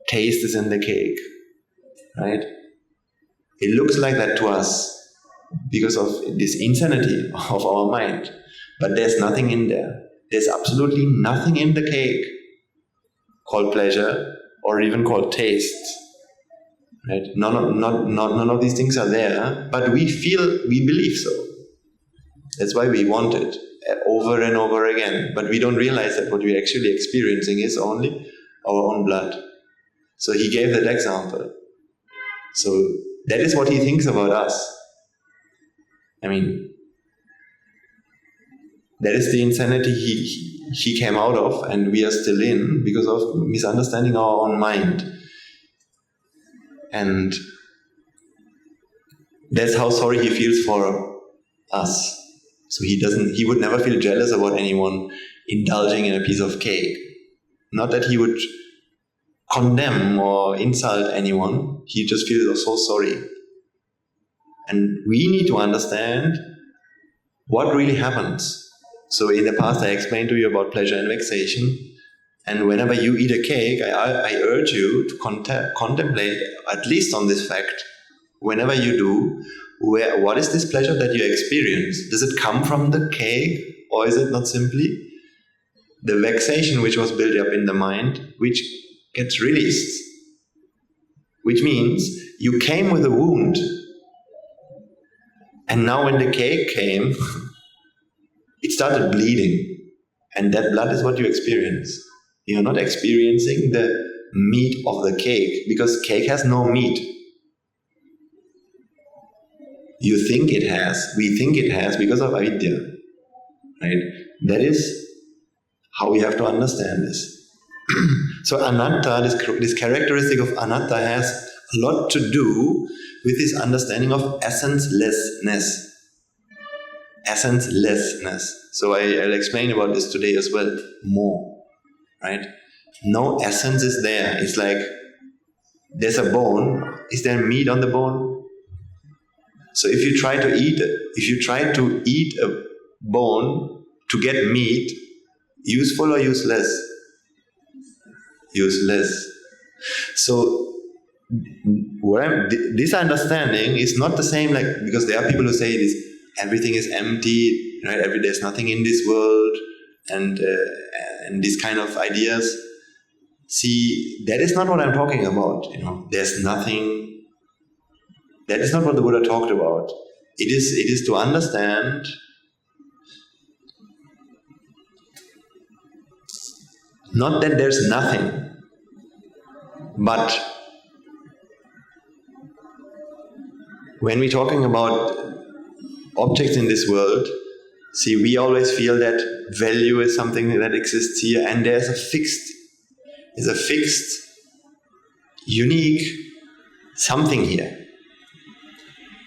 taste is in the cake, right? It looks like that to us because of this insanity of our mind. But there's nothing in there. There's absolutely nothing in the cake called pleasure or even called taste. Right? None of these things are there, but we believe so. That's why we want it over and over again. But we don't realize that what we're actually experiencing is only our own blood. So he gave that example. So that is what he thinks about us. I mean, that is the insanity he came out of and we are still in because of misunderstanding our own mind. And that's how sorry he feels for us. So he would never feel jealous about anyone indulging in a piece of cake. Not that he would condemn or insult anyone, he just feels so sorry. And we need to understand what really happens. So in the past I explained to you about pleasure and vexation, and whenever you eat a cake, I urge you to contemplate at least on this fact. Whenever you do, what is this pleasure that you experience? Does it come from the cake, or is it not simply the vexation which was built up in the mind, which gets released? Which means you came with a wound, and now when the cake came, it started bleeding, and that blood is what you experience. You're not experiencing the meat of the cake, because cake has no meat. You think it has, we think it has because of avidya, right? That is how we have to understand this. So anatta, this characteristic of anatta has a lot to do with this understanding of essencelessness. Essencelessness. So I'll explain about this today as well more, right? No essence is there. It's like there's a bone. Is there meat on the bone? So if you try to eat a bone to get meat, useful or useless? Useless. So this understanding is not the same, like, because there are people who say this, everything is empty, right? There's nothing in this world, and these kind of ideas. See, that is not what I'm talking about. There's nothing. That is not what the Buddha talked about. It is to understand not that there's nothing, but when we're talking about objects in this world, see, we always feel that value is something that exists here, and there's a fixed, unique something here.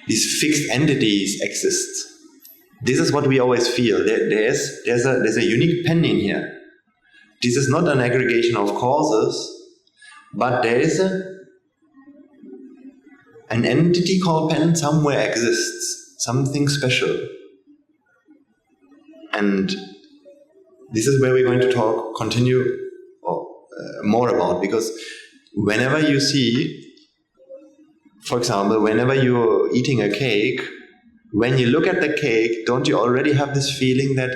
These fixed entities exist. This is what we always feel. There's a unique pen in here. This is not an aggregation of causes, but there is an entity called pen somewhere exists, something special. And this is where we're going to continue more about, because whenever you see, for example, whenever you're eating a cake, when you look at the cake, don't you already have this feeling that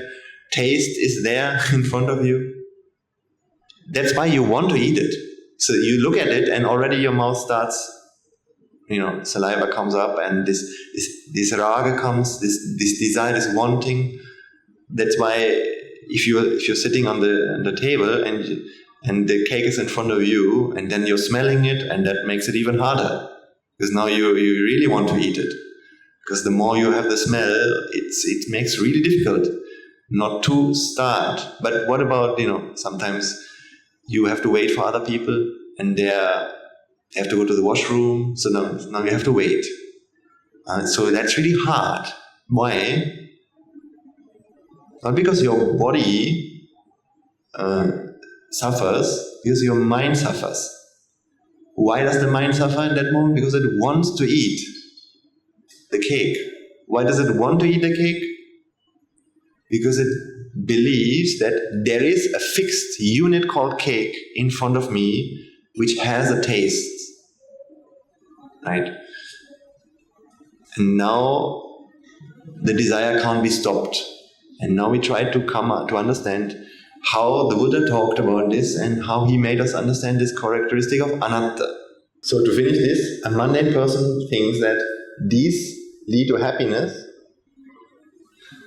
taste is there in front of you? That's why you want to eat it. So you look at it and already your mouth starts, saliva comes up, and this raga comes, this desire, this wanting. That's why if you're sitting on the table and the cake is in front of you, and then you're smelling it, and that makes it even harder, because now you really want to eat it. Because the more you have the smell, it makes it really difficult not to start. But what about, sometimes you have to wait for other people, and they have to go to the washroom, so now you have to wait. So that's really hard. Why? Not because your body suffers, because your mind suffers. Why does the mind suffer in that moment? Because it wants to eat the cake. Why does it want to eat the cake? Because it believes that there is a fixed unit called cake in front of me which has a taste. Right? And now the desire can't be stopped. And now we try to understand how the Buddha talked about this and how he made us understand this characteristic of anatta. So to finish this, a mundane person thinks that these lead to happiness.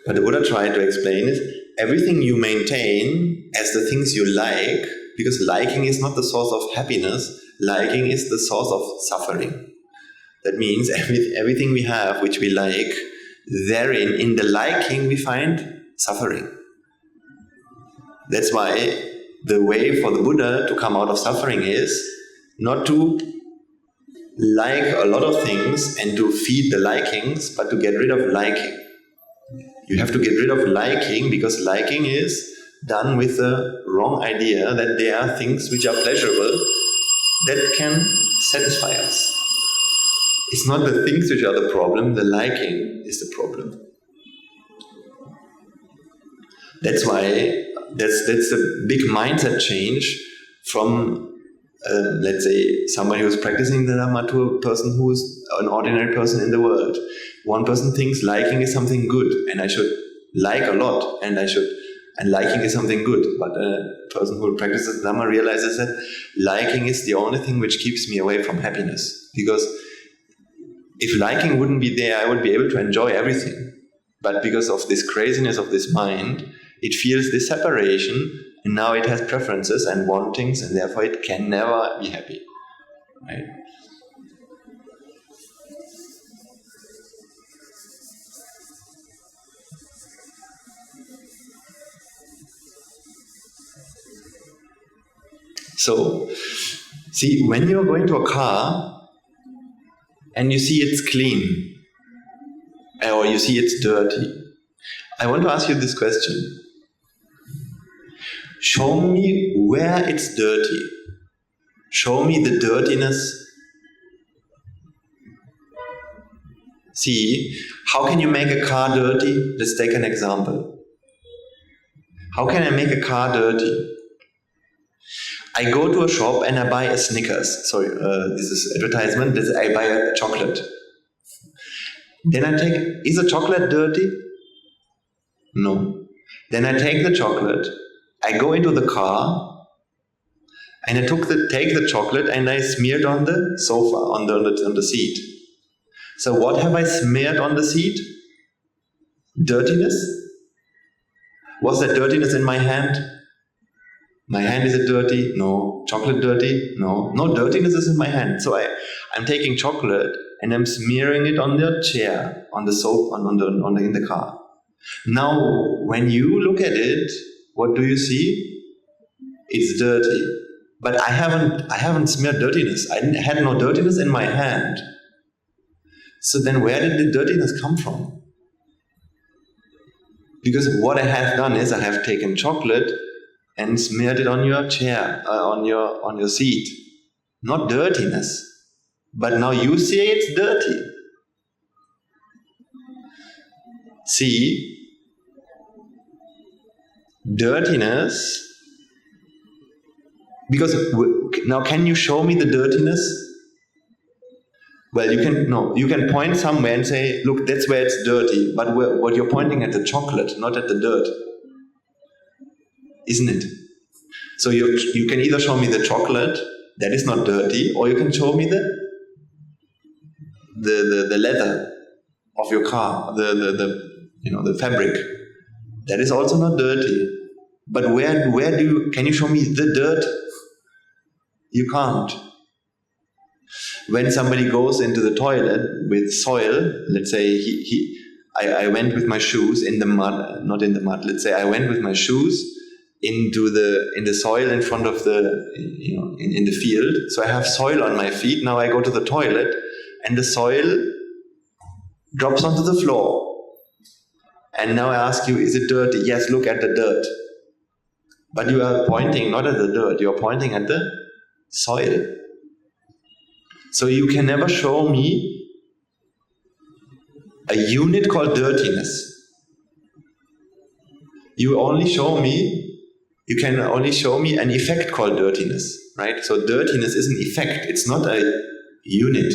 What the Buddha tried to explain is everything you maintain as the things you like, because liking is not the source of happiness, liking is the source of suffering. That means everything we have which we like, therein, in the liking, we find suffering. That's why the way for the Buddha to come out of suffering is not to like a lot of things and to feed the likings, but to get rid of liking. You have to get rid of liking, because liking is done with the wrong idea that there are things which are pleasurable that can satisfy us. It's not the things which are the problem, the liking is the problem. That's why that's a big mindset change from, let's say, somebody who's practicing the Dhamma to a person who's an ordinary person in the world. One person thinks liking is something good, and I should like a lot, and liking is something good. But a person who practices Dhamma realizes that liking is the only thing which keeps me away from happiness. Because if liking wouldn't be there, I would be able to enjoy everything. But because of this craziness of this mind, it feels this separation, and now it has preferences and wantings, and therefore it can never be happy. Right? So, see, when you're going to a car and you see it's clean, or you see it's dirty, I want to ask you this question. Show me where it's dirty. Show me the dirtiness. See, how can you make a car dirty? Let's take an example. How can I make a car dirty? I go to a shop and I buy a Snickers. Sorry, this is advertisement. I buy a chocolate. Then I take, is the chocolate dirty? No. Then I take the chocolate, I go into the car, and I take the chocolate and I smeared on the sofa, on the seat. So what have I smeared on the seat? Dirtiness? Was there dirtiness in my hand? My hand, is it dirty? No. Chocolate dirty? No. No dirtiness is in my hand. So I'm taking chocolate and I'm smearing it on the chair, on the sofa, in the car. Now, when you look at it, what do you see? It's dirty. But I haven't smeared dirtiness. I had no dirtiness in my hand. So then where did the dirtiness come from? Because what I have done is I have taken chocolate and smeared it on your chair, on your seat. Not dirtiness. But now you say it's dirty. See, dirtiness, because now can you show me the dirtiness? Well, you can point somewhere and say, look, that's where it's dirty, but what you're pointing at the chocolate, not at the dirt. Isn't it? So you can either show me the chocolate, that is not dirty, or you can show me the leather of your car, the fabric. That is also not dirty. But can you show me the dirt? You can't. When somebody goes into the toilet with soil, let's say I went with my shoes in the mud, not in the mud, let's say I went with my shoes in the soil in front of in the field. So I have soil on my feet. Now I go to the toilet and the soil drops onto the floor. And now I ask you, is it dirty? Yes, look at the dirt. But you are pointing not at the dirt, you are pointing at the soil. So you can never show me a unit called dirtiness. You can only show me an effect called dirtiness, right? So dirtiness is an effect, it's not a unit.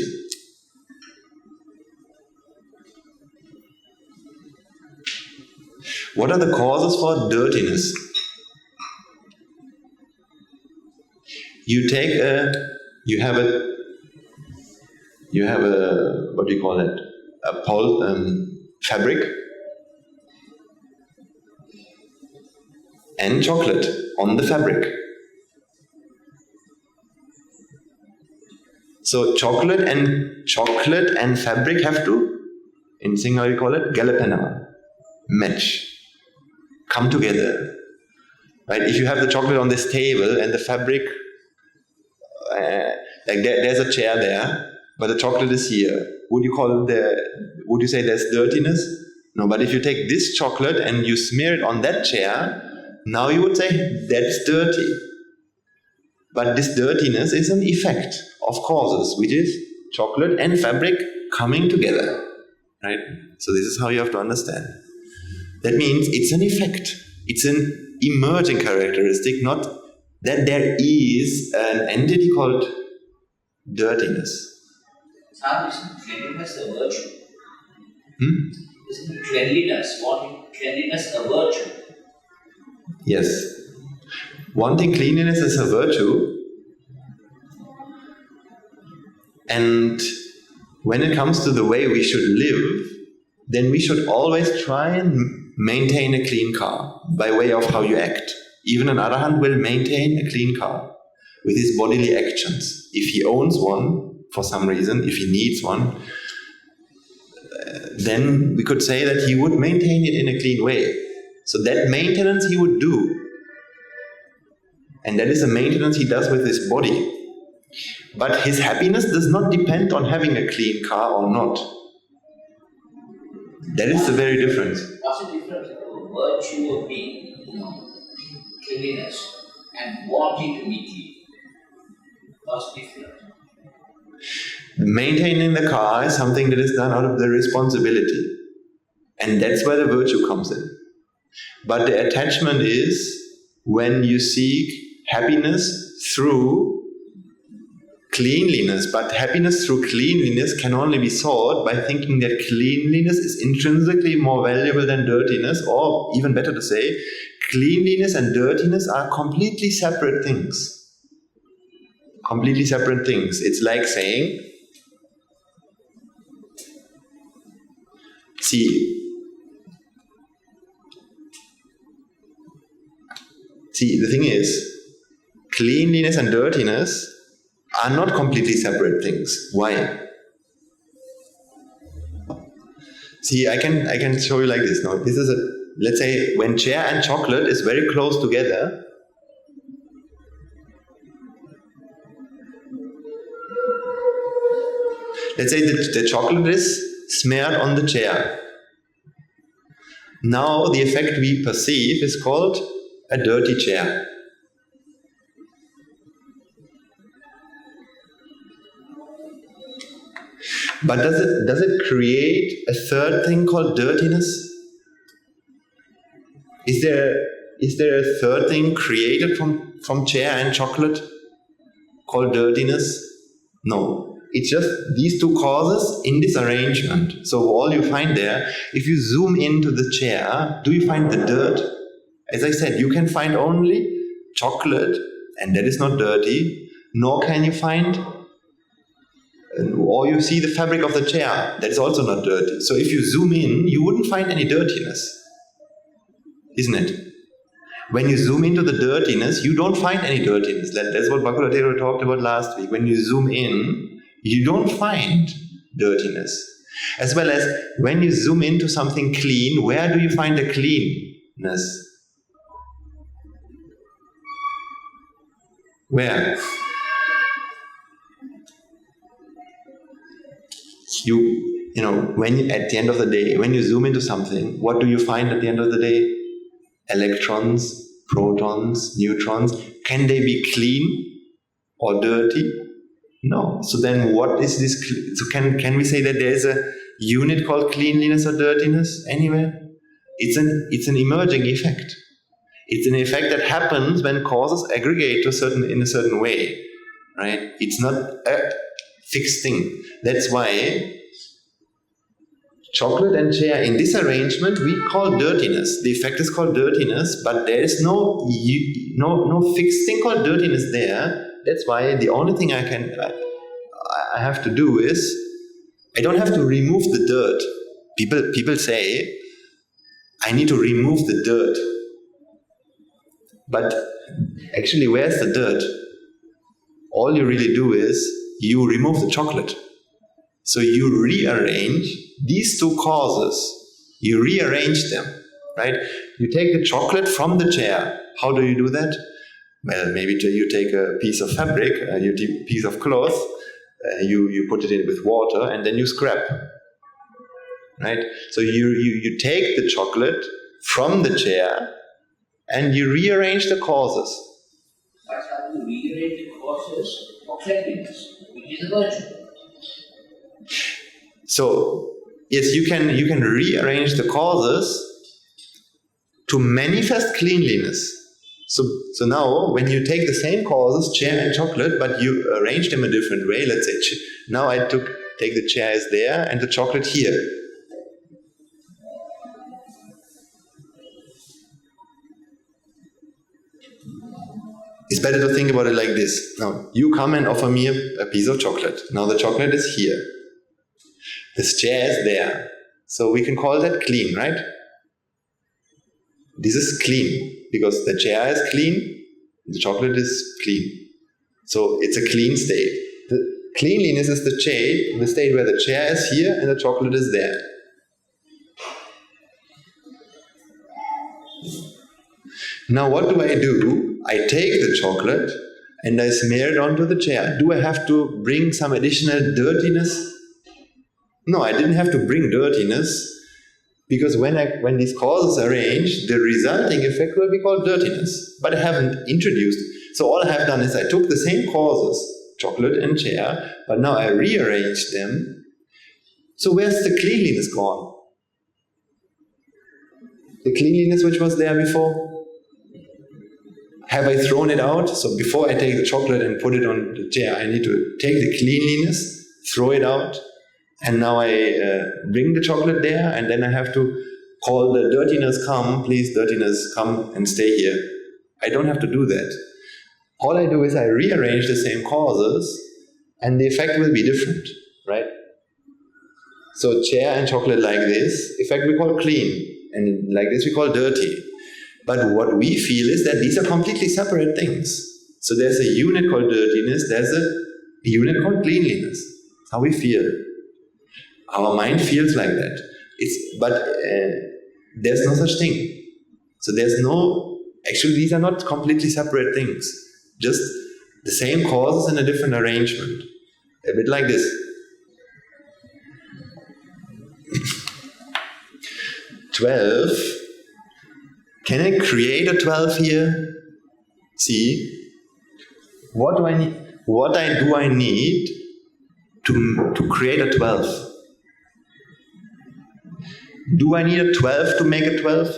What are the causes for dirtiness? You have a what do you call it? Fabric and chocolate on the fabric. So chocolate and fabric have to, in Sinhala you call it galapana, match, come together. Right? If you have the chocolate on this table and the fabric, there's a chair there, but the chocolate is here. Would you say there's dirtiness? No, but if you take this chocolate and you smear it on that chair, now you would say that's dirty. But this dirtiness is an effect of causes, which is chocolate and fabric coming together. Right? So this is how you have to understand. That means it's an effect. It's an emerging characteristic, not that there is an entity called dirtiness. Isn't cleanliness a virtue? Isn't cleanliness a virtue? Yes. Wanting cleanliness is a virtue. And when it comes to the way we should live, then we should always try and maintain a clean car by way of how you act. Even an Arahant will maintain a clean car with his bodily actions. If he owns one, for some reason, if he needs one, then we could say that he would maintain it in a clean way. So that maintenance he would do. And that is the maintenance he does with his body. But his happiness does not depend on having a clean car or not. That is the very difference. What's the difference between virtue of being, cleanliness and wanting to be clean? What's the difference? Maintaining the car is something that is done out of the responsibility. And that's where the virtue comes in. But the attachment is when you seek happiness through cleanliness. But happiness through cleanliness can only be sought by thinking that cleanliness is intrinsically more valuable than dirtiness, or even better to say, cleanliness and dirtiness are completely separate things. Completely separate things. It's like saying, see, the thing is, cleanliness and dirtiness are not completely separate things. Why? See, I can show you like this. Now, this is let's say when chair and chocolate is very close together. Let's say the chocolate is smeared on the chair. Now the effect we perceive is called a dirty chair. But does it create a third thing called dirtiness? Is there a third thing created from chair and chocolate called dirtiness? No. It's just these two causes in this arrangement. So all you find there, if you zoom into the chair, do you find the dirt? As I said, you can find only chocolate, and that is not dirty, nor can you find, or you see the fabric of the chair, that is also not dirty. So if you zoom in, you wouldn't find any dirtiness, isn't it? When you zoom into the dirtiness, you don't find any dirtiness. That's what Bhakti talked about last week. When you zoom in, you don't find dirtiness. As well as when you zoom into something clean, where do you find the cleanness? Where? When at the end of the day, when you zoom into something, what do you find at the end of the day? Electrons, protons, neutrons. Can they be clean or dirty? No. So then what is this? So can we say that there is a unit called cleanliness or dirtiness anywhere? It's an emerging effect. It's an effect that happens when causes aggregate in a certain way, right? It's not a fixed thing. That's why chocolate and chair in this arrangement we call dirtiness. The effect is called dirtiness, but there is no fixed thing called dirtiness there. That's why the only thing I have to do is I don't have to remove the dirt. People say I need to remove the dirt. But actually, where's the dirt? All you really do is you remove the chocolate. So you rearrange these two causes. You rearrange them, right? You take the chocolate from the chair. How do you do that? Well, maybe you take a piece of fabric, a piece of cloth, you put it in with water, and then you scrap, right? So you take the chocolate from the chair, and you rearrange the causes. That's how you rearrange the causes for cleanliness, which is a virtue. So, yes, you can rearrange the causes to manifest cleanliness. So now, when you take the same causes, chair and chocolate, but you arrange them a different way, let's say, now I take the chair is there and the chocolate here. It's better to think about it like this. Now, you come and offer me a piece of chocolate. Now the chocolate is here. This chair is there. So we can call that clean, right? This is clean because the chair is clean, the chocolate is clean. So it's a clean state. The cleanliness is the state where the chair is here and the chocolate is there. Now what do? I take the chocolate and I smear it onto the chair. Do I have to bring some additional dirtiness? No, I didn't have to bring dirtiness, because when these causes are arranged, the resulting effect will be called dirtiness. But I haven't introduced. So all I have done is I took the same causes, chocolate and chair, but now I rearranged them. So where's the cleanliness gone? The cleanliness which was there before? Have I thrown it out? So before I take the chocolate and put it on the chair, I need to take the cleanliness, throw it out, and now I bring the chocolate there, and then I have to call the dirtiness, come, please dirtiness, come and stay here. I don't have to do that. All I do is I rearrange the same causes, and the effect will be different, right? So chair and chocolate like this, effect we call clean, and like this we call dirty. But what we feel is that these are completely separate things. So there's a unit called dirtiness, there's a unit called cleanliness. That's how we feel. Our mind feels like that. But there's no such thing. So actually these are not completely separate things. Just the same causes in a different arrangement. A bit like this. 12. Can I create a 12 here? See? What do I need to create a 12? Do I need a 12 to make a 12?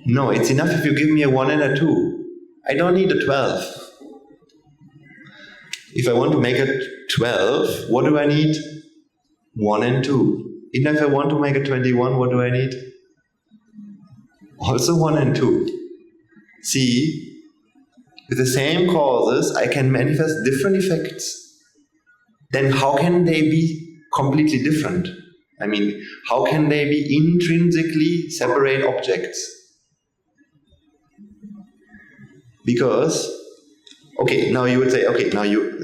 No, it's enough if you give me a 1 and a 2. I don't need a 12. If I want to make a 12, what do I need? 1 and 2. Even if I want to make a 21, what do I need? Also 1 and 2. See, with the same causes, I can manifest different effects. Then how can they be completely different? I mean, how can they be intrinsically separate objects? Because, okay, now you would say,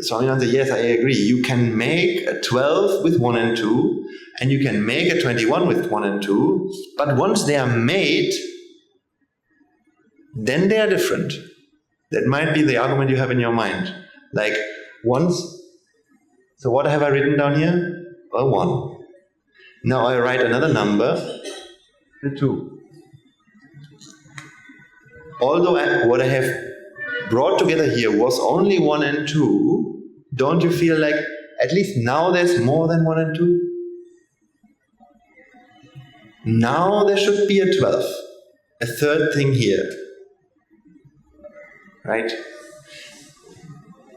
Swami says, yes, I agree. You can make a 12 with 1 and 2, and you can make a 21 with 1 and 2, but once they are made, then they are different. That might be the argument you have in your mind. Like, so what have I written down here? A 1. Now I write another number, a 2. Although what I have brought together here was only 1 and 2, don't you feel like at least now there's more than 1 and 2? Now there should be a 12, a third thing here, right?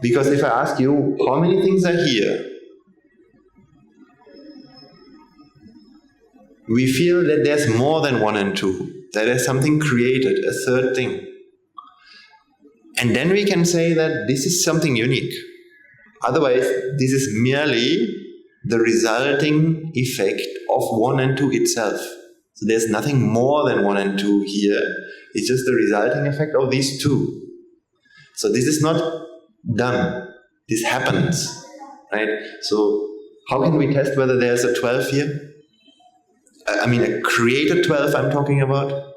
Because if I ask you, how many things are here? We feel that there's more than 1 and 2, that there's something created, a third thing. And then we can say that this is something unique. Otherwise, this is merely the resulting effect of 1 and 2 itself. So there's nothing more than 1 and 2 here. It's just the resulting effect of these two. So this is not done. This happens, right? So how can we test whether there's a 12 here? I mean, a created 12 I'm talking about.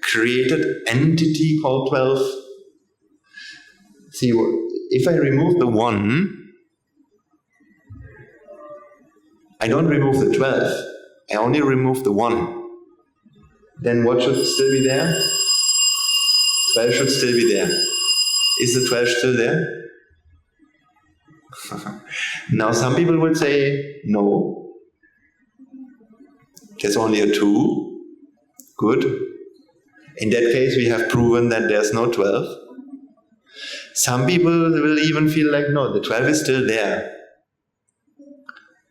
Created entity called 12. See, if I remove the 1, I don't remove the 12. I only remove the 1. Then what should still be there? 12 should still be there. Is the 12 still there? Now some people would say, no. There's only a 2. Good. In that case, we have proven that there's no 12. Some people will even feel like, no, the 12 is still there.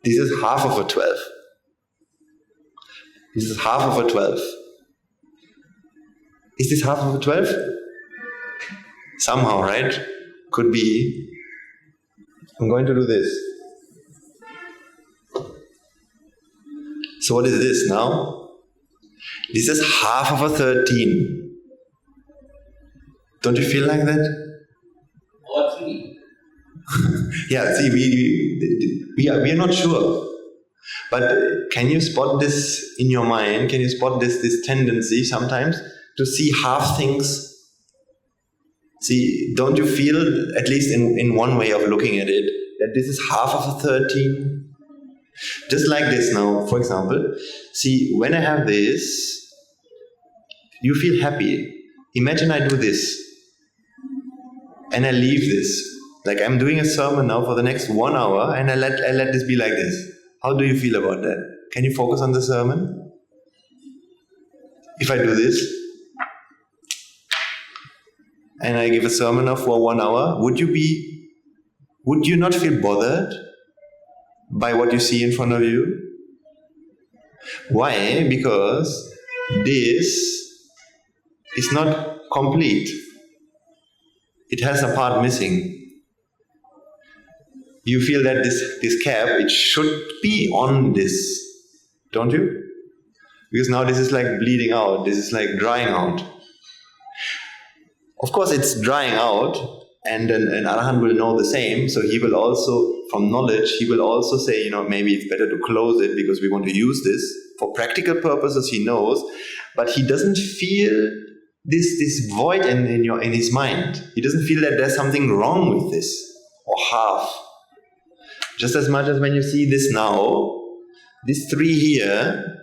This is half of a 12. This is half of a 12. Is this half of a 12? Somehow, right? Could be. I'm going to do this. So what is this now? This is half of a 13. Don't you feel like that? Or 3. Yeah, see, we are not sure. But can you spot this in your mind? Can you spot this tendency sometimes to see half things? See, don't you feel, at least in one way of looking at it, that this is half of a 13? Just like this now, for example. See, when I have this, you feel happy. Imagine I do this, and I leave this. Like I'm doing a sermon now for the next 1 hour, and I let this be like this. How do you feel about that? Can you focus on the sermon? If I do this, and I give a sermon now for 1 hour, would you not feel bothered by what you see in front of you? Why? Because this is not complete. It has a part missing. You feel that this cap, it should be on this, don't you? Because now this is like bleeding out, this is like drying out. Of course it's drying out, and an Arahant will know the same, so he will also, from knowledge, he will also say, maybe it's better to close it because we want to use this. For practical purposes he knows, but he doesn't feel this void in his mind. He doesn't feel that there's something wrong with this, or half. Just as much as when you see this now, this 3 here,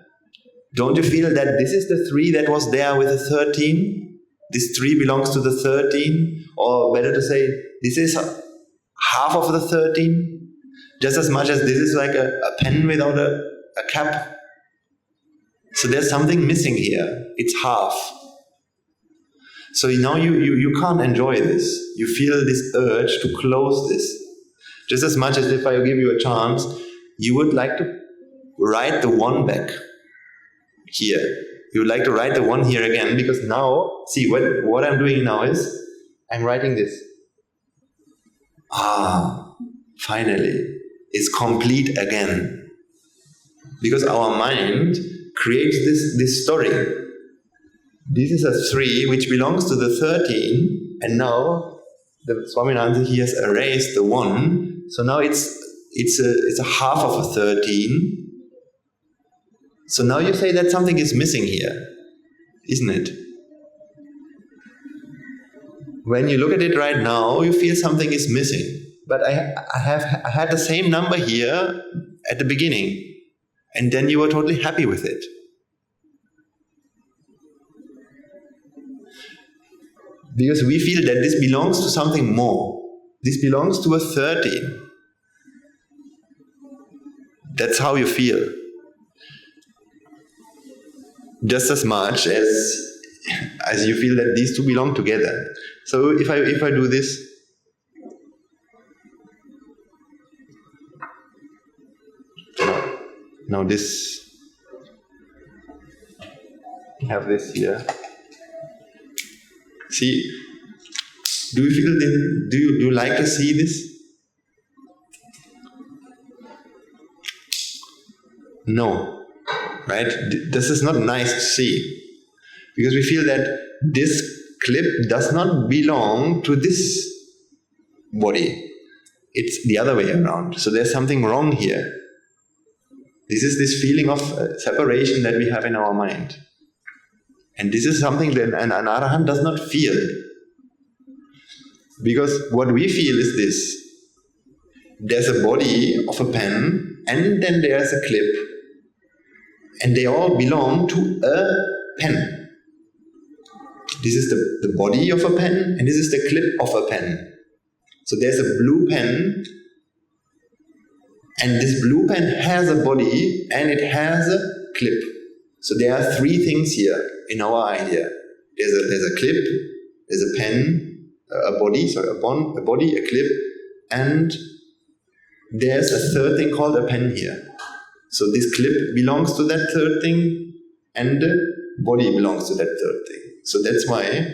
don't you feel that this is the 3 that was there with the 13? This 3 belongs to the 13? Or better to say, this is half of the 13? Just as much as this is like a pen without a cap. So there's something missing here. It's half. So now you can't enjoy this. You feel this urge to close this. Just as much as if I give you a chance, you would like to write the 1 back here. You would like to write the 1 here again, because now, see, what I'm doing now is, I'm writing this. Finally, it's complete again. Because our mind creates this story. This is a 3 which belongs to the 13, and now the Swaminathan, he has erased the 1. So now it's a half of a 13. So now you say that something is missing here, isn't it? When you look at it right now, you feel something is missing. But I had the same number here at the beginning, and then you were totally happy with it. Because we feel that this belongs to something more. This belongs to a 13. That's how you feel. Just as much as you feel that these 2 belong together. So if I do this, now this, I have this here. See, do you feel this? Do you like to see this? No, right? This is not nice to see, because we feel that this clip does not belong to this body. It's the other way around. So there's something wrong here. This is this feeling of separation that we have in our mind. And this is something that an Arahant does not feel. Because what we feel is this. There's a body of a pen, and then there's a clip. And they all belong to a pen. This is the body of a pen, and this is the clip of a pen. So there's a blue pen, and this blue pen has a body, and it has a clip. So there are 3 things here in our idea. There's a clip, there's a pen, a body, a clip, and there's a 3rd thing called a pen here. So this clip belongs to that 3rd thing, and the body belongs to that 3rd thing. So that's why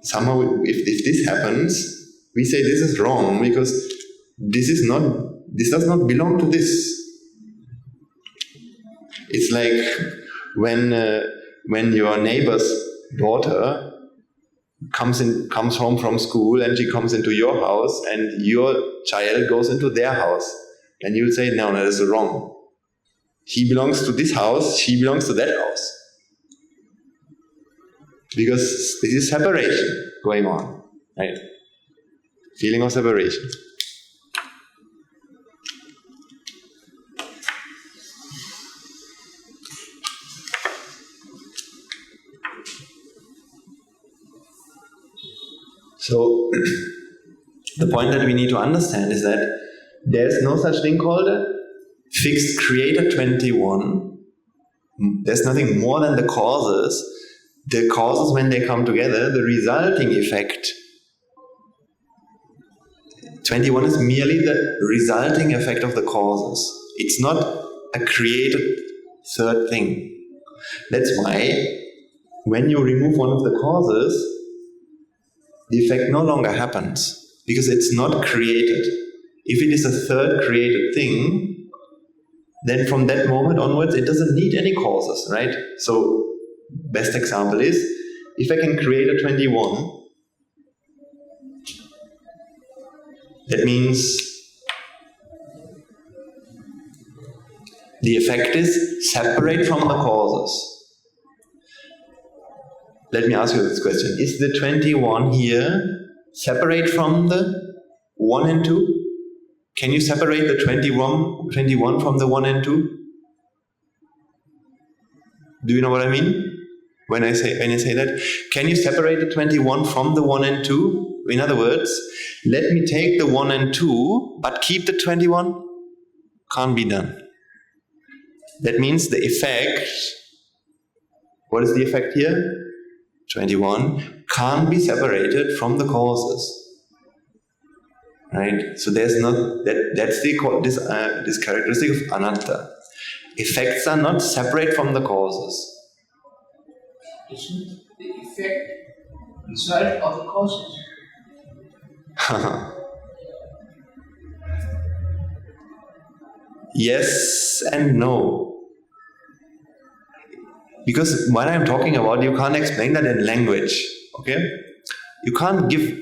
somehow if this happens, we say this is wrong, because this does not belong to this. It's like when your neighbor's daughter comes home from school, and she comes into your house, and your child goes into their house. And you will say, no, that is wrong. He belongs to this house, she belongs to that house. Because this is separation going on, right? Feeling of separation. So, the point that we need to understand is that there's no such thing called a fixed creator 21. There's nothing more than the causes. The causes, when they come together, the resulting effect. 21 is merely the resulting effect of the causes. It's not a created third thing. That's why when you remove one of the causes, the effect no longer happens, because it's not created. If it is a third created thing, then from that moment onwards, it doesn't need any causes, right? So, best example is, if I can create a 21, that means the effect is separate from the causes. Let me ask you this question. Is the 21 here separate from the 1 and 2? Can you separate the 21 from the 1 and 2? Do you know what I mean? When I say that? Can you separate the 21 from the 1 and 2? In other words, let me take the 1 and 2, but keep the 21? Can't be done. That means the effect, what is the effect here? 21 can't be separated from the causes, right? So there's not that's this characteristic of anatta. Effects are not separate from the causes. Isn't the effect result of the causes? Yes and no. Because what I'm talking about, you can't explain that in language, okay? You can't give...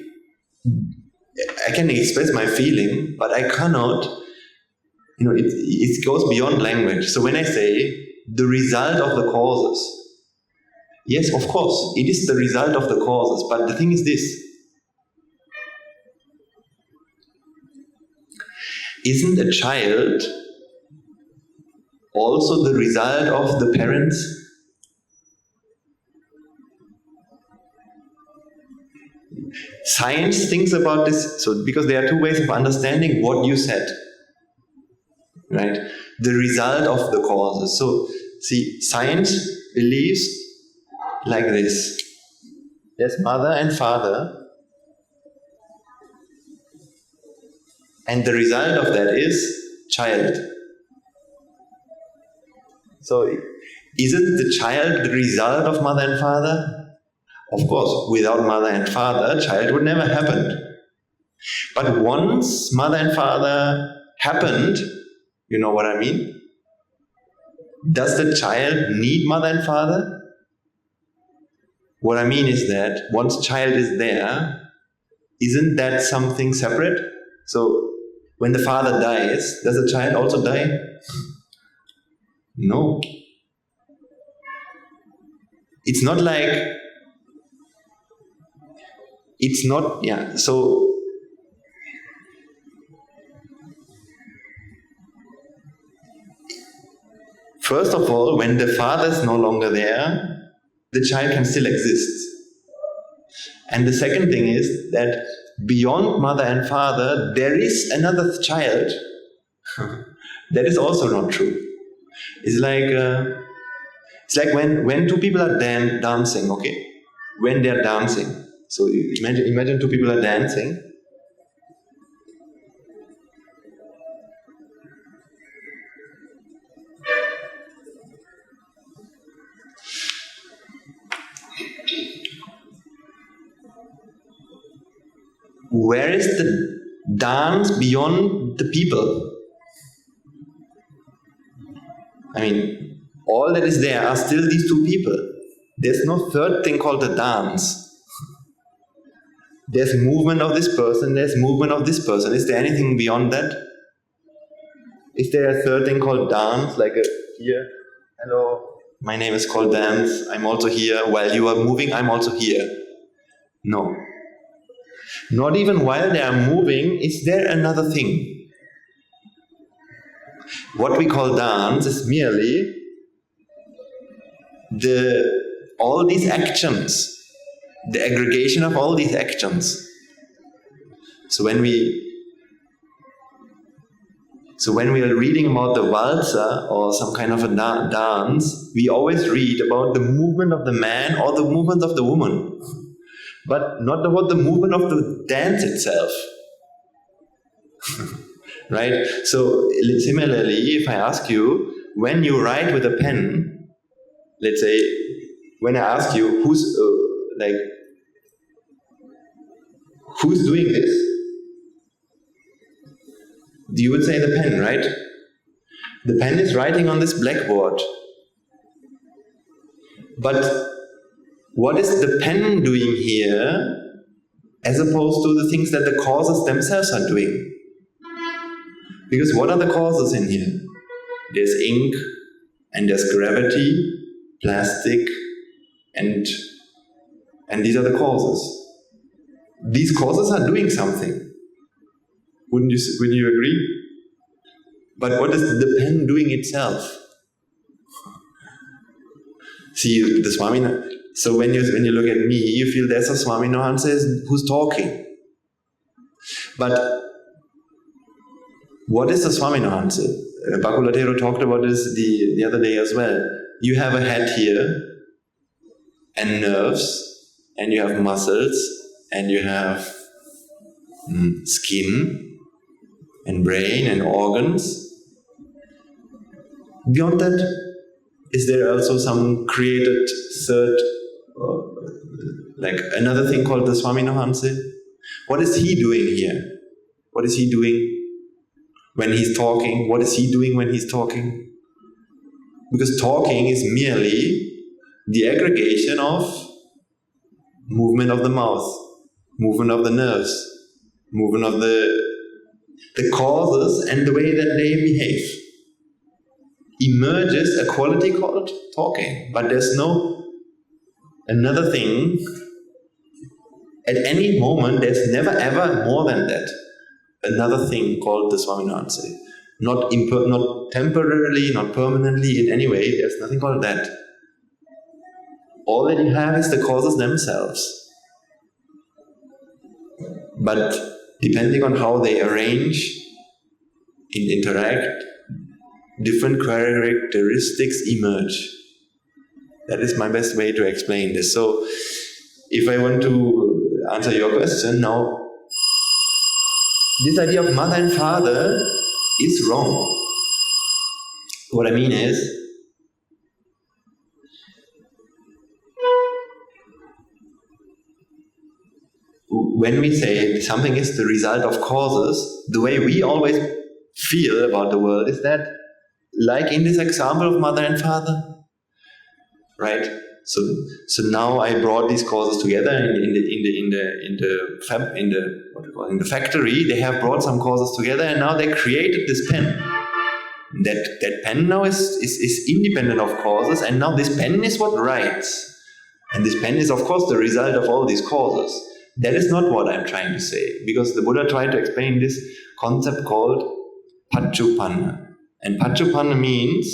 I can express my feeling, but I cannot... it goes beyond language. So when I say the result of the causes, yes, of course, it is the result of the causes, but the thing is this. Isn't a child also the result of the parents? Science thinks about this, so because there are two ways of understanding what you said, right? The result of the causes. So, see, science believes like this. There's mother and father, and the result of that is child. So, isn't the child the result of mother and father? Of course, without mother and father, child would never happen. But once mother and father happened, you know what I mean? Does the child need mother and father? What I mean is that once child is there, isn't that something separate? So, when the father dies, does the child also die? No. It's not like... It's not, yeah, so first of all, when the father is no longer there, the child can still exist. And the second thing is that beyond mother and father, there is another child. That is also not true. It's like when two people are dancing, okay? When they are dancing. So imagine two people are dancing. Where is the dance beyond the people? I mean, all that is there are still these two people. There's no third thing called a dance. There's movement of this person, there's movement of this person. Is there anything beyond that? Is there a third thing called dance, like here? Hello, my name is called dance. I'm also here. While you are moving, I'm also here. No. Not even while they are moving, is there another thing? What we call dance is merely all these actions, the aggregation of all these actions. So when we are reading about the waltzer or some kind of a dance, we always read about the movement of the man or the movement of the woman, but not about the movement of the dance itself. Right? So similarly, if I ask you, when you write with a pen, let's say, when I ask you, who's doing this? You would say the pen, right? The pen is writing on this blackboard. But what is the pen doing here as opposed to the things that the causes themselves are doing? Because what are the causes in here? There's ink, and there's gravity, plastic, and these are the causes. These causes are doing something. Wouldn't you agree? But what is the pen doing itself? See, the Swaminarayan. So when you look at me, you feel there's a Swaminarayan who's talking. But what is the Swaminarayan? Bakulatero talked about this the other day as well. You have a head here, and nerves, and you have muscles, and you have skin, and brain and organs. Beyond that, is there also some created third, like another thing called the Swaminarayan? What is he doing here? What is he doing when he's talking? What is he doing when he's talking? Because talking is merely the aggregation of movement of the mouth, movement of the nerves, movement of the causes and the way that they behave. Emerges a quality called talking, but there's no another thing. At any moment, there's never ever more than that. Another thing called the Swaminarayan. Not temporarily, not permanently, in any way, there's nothing called that. All that you have is the causes themselves. But depending on how they arrange and interact, different characteristics emerge. That is my best way to explain this. So, if I want to answer your question now, this idea of mother and father is wrong. What I mean is, when we say something is the result of causes, the way we always feel about the world is that, like in this example of mother and father, right? So now I brought these causes together in the factory. They have brought some causes together, and now they created this pen. That pen now is independent of causes, and now this pen is what writes. And this pen is, of course, the result of all these causes. That is not what I'm trying to say, because the Buddha tried to explain this concept called Paccuppanna. And Paccuppanna means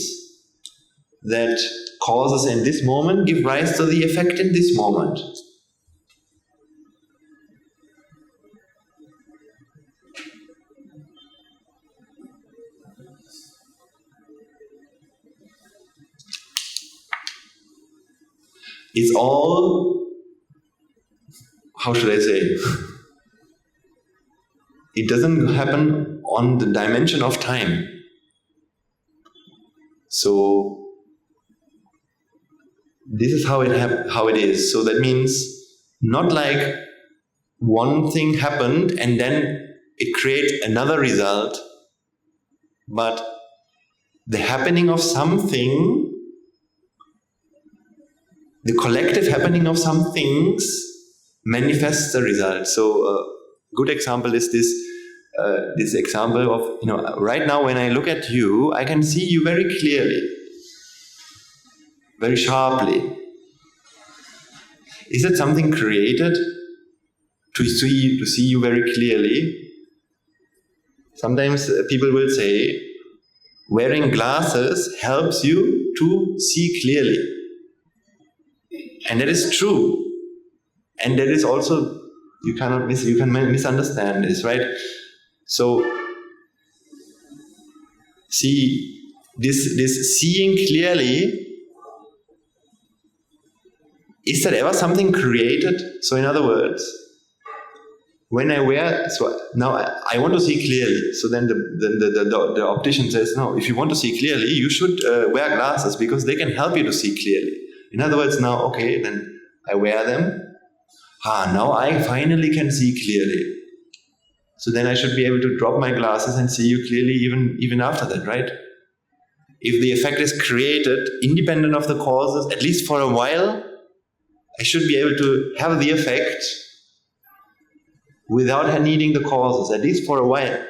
that causes in this moment give rise to the effect in this moment. It's all, how should I say? It doesn't happen on the dimension of time. So this is how it is. So that means not like one thing happened and then it creates another result, but the happening of something, the collective happening of some things manifests the result. So a good example is this this example of, right now when I look at you, I can see you very clearly, very sharply. Is it something created to see you very clearly? Sometimes people will say, wearing glasses helps you to see clearly. And that is true. And that is also, you can misunderstand this, right? So, see, this seeing clearly, is that ever something created? So in other words, when I wear, so now I want to see clearly. So then the optician says, no, if you want to see clearly, you should wear glasses because they can help you to see clearly. In other words, now, okay, then I wear them. Now I finally can see clearly. So then I should be able to drop my glasses and see you clearly even after that, right? If the effect is created independent of the causes, at least for a while, I should be able to have the effect without needing the causes, at least for a while.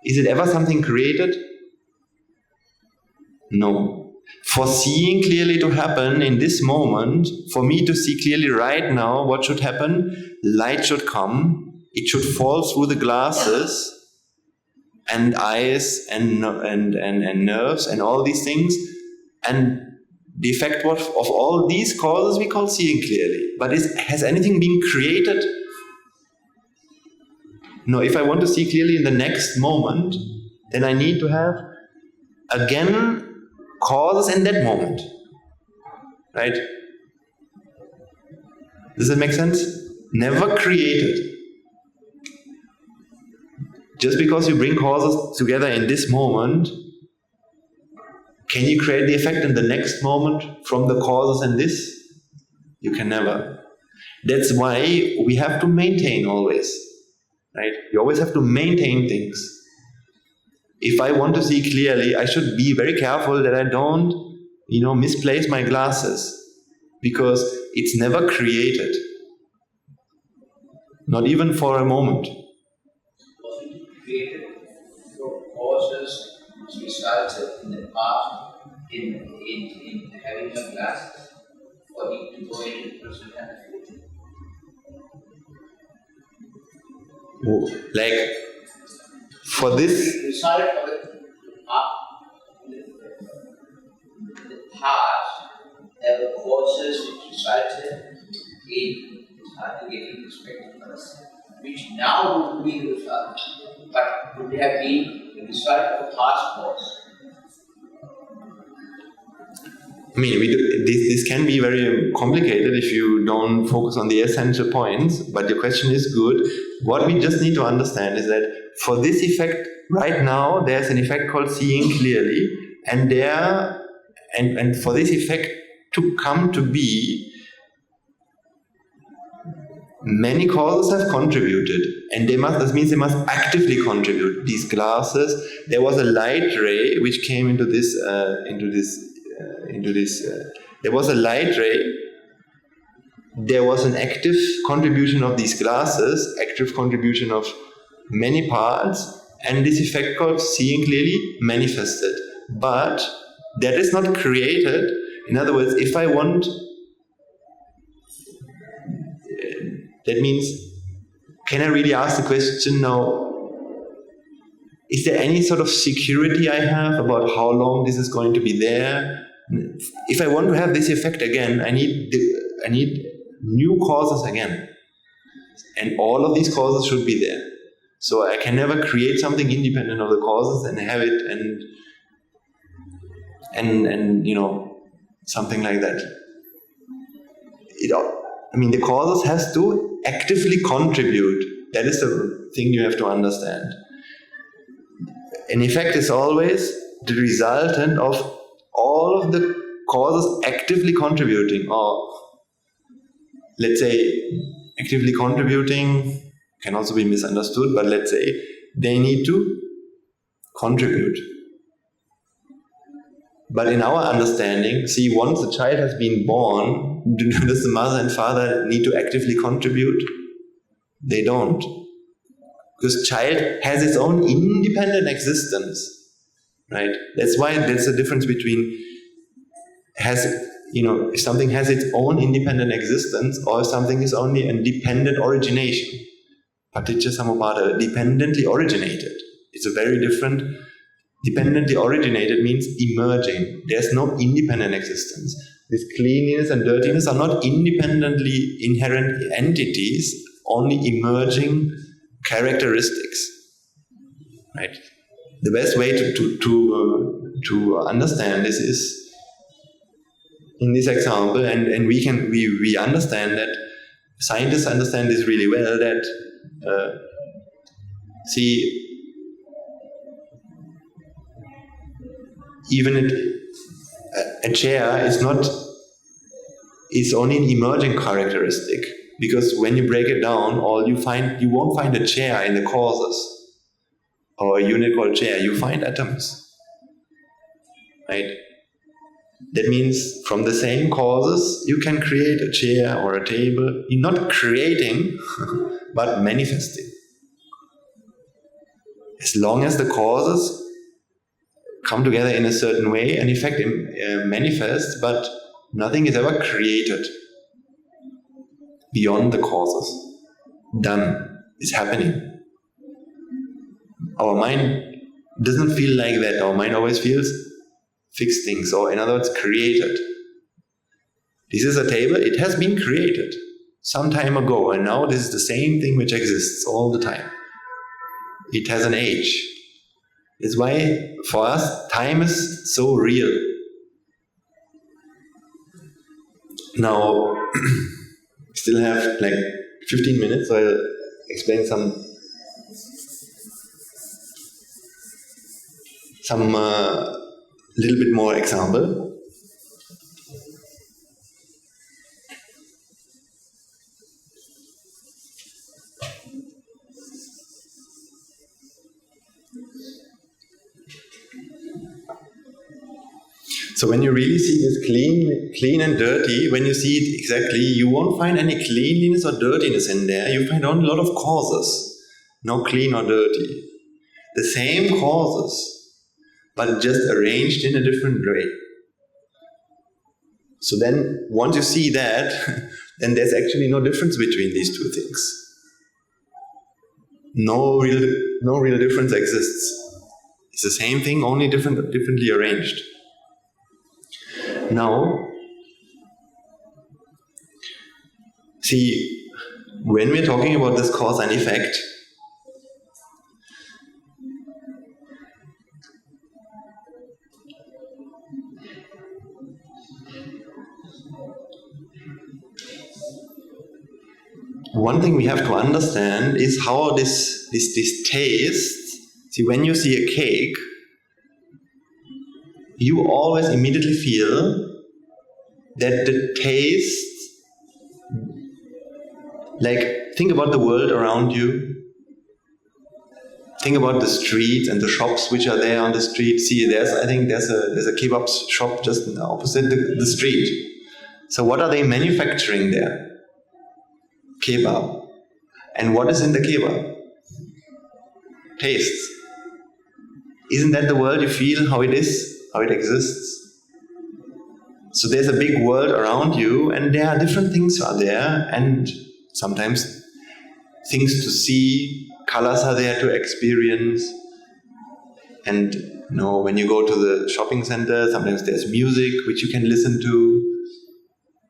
Is it ever something created? No. For seeing clearly to happen in this moment, for me to see clearly right now, what should happen? Light should come, it should fall through the glasses and eyes and nerves and all these things, and the effect of all these causes we call seeing clearly. But has anything been created? No, if I want to see clearly in the next moment, then I need to have, again, causes in that moment. Right? Does that make sense? Never created. Just because you bring causes together in this moment, can you create the effect in the next moment from the causes in this? You can never. That's why we have to maintain always. Right? You always have to maintain things. If I want to see clearly, I should be very careful that I don't, misplace my glasses, because it's never created. Not even for a moment. Was it created for causes which resulted in the past in having a glasses for it to go into the present and the future? Like, for this... The result of the past, there were causes which resulted in getting respect for us, which now would be the result, but would have been the result of the past cause. I mean, this can be very complicated if you don't focus on the essential points, but your question is good. What we just need to understand is that for this effect, right now, there's an effect called seeing clearly, and for this effect to come to be, many causes have contributed, and that means they must actively contribute. These glasses, there was a light ray which came into this. There was a light ray. There was an active contribution of these glasses, active contribution of many parts, and this effect called seeing clearly manifested. But that is not created. In other words, if I want, that means, can I really ask the question now, is there any sort of security I have about how long this is going to be there? If I want to have this effect again, I need new causes again. And all of these causes should be there. So I can never create something independent of the causes and have it and something like that. The causes has to actively contribute. That is the thing you have to understand. An effect is always the resultant of all of the causes actively contributing, or let's say actively contributing can also be misunderstood, but let's say they need to contribute. But in our understanding, see, once the child has been born, does the mother and father need to actively contribute? They don't. Because child has its own independent existence, right? That's why there's a difference between if something has its own independent existence or if something is only a dependent origination. Paticca samuppada, dependently originated. It's a very different. Dependently originated means emerging. There's no independent existence. This cleanliness and dirtiness are not independently inherent entities, only emerging characteristics. Right? The best way to understand this is in this example, and we understand that scientists understand this really well. That even a chair is only an emerging characteristic, because when you break it down, you won't find a chair in the causes or a unit called chair. You find atoms, right? That means from the same causes you can create a chair or a table. You're not creating, but manifesting. As long as the causes come together in a certain way, an effect manifests, but nothing is ever created beyond the causes. Done. It's happening. Our mind doesn't feel like that. Our mind always feels fixed things, or in other words, created. This is a table, it has been created some time ago, and now this is the same thing which exists all the time. It has an age. It's why, for us, time is so real. Now, still have like 15 minutes, so I'll explain some little bit more example. So when you really see this clean and dirty, when you see it exactly, you won't find any cleanliness or dirtiness in there. You find only a lot of causes, no clean or dirty. The same causes, but just arranged in a different way. So then, once you see that, then there's actually no difference between these two things. No real difference exists. It's the same thing, only differently arranged. Now, see, when we're talking about this cause and effect, one thing we have to understand is how this taste. See, when you see a cake, you always immediately feel that the taste, like, think about the world around you. Think about the streets and the shops which are there on the street. See, I think there's a kebab shop just opposite the street. So what are they manufacturing there? Kebab. And what is in the kebab? Tastes. Isn't that the world you feel how it is? How it exists? So there's a big world around you, and there are different things are there, and sometimes things to see, colors are there to experience, and when you go to the shopping center, sometimes there's music which you can listen to.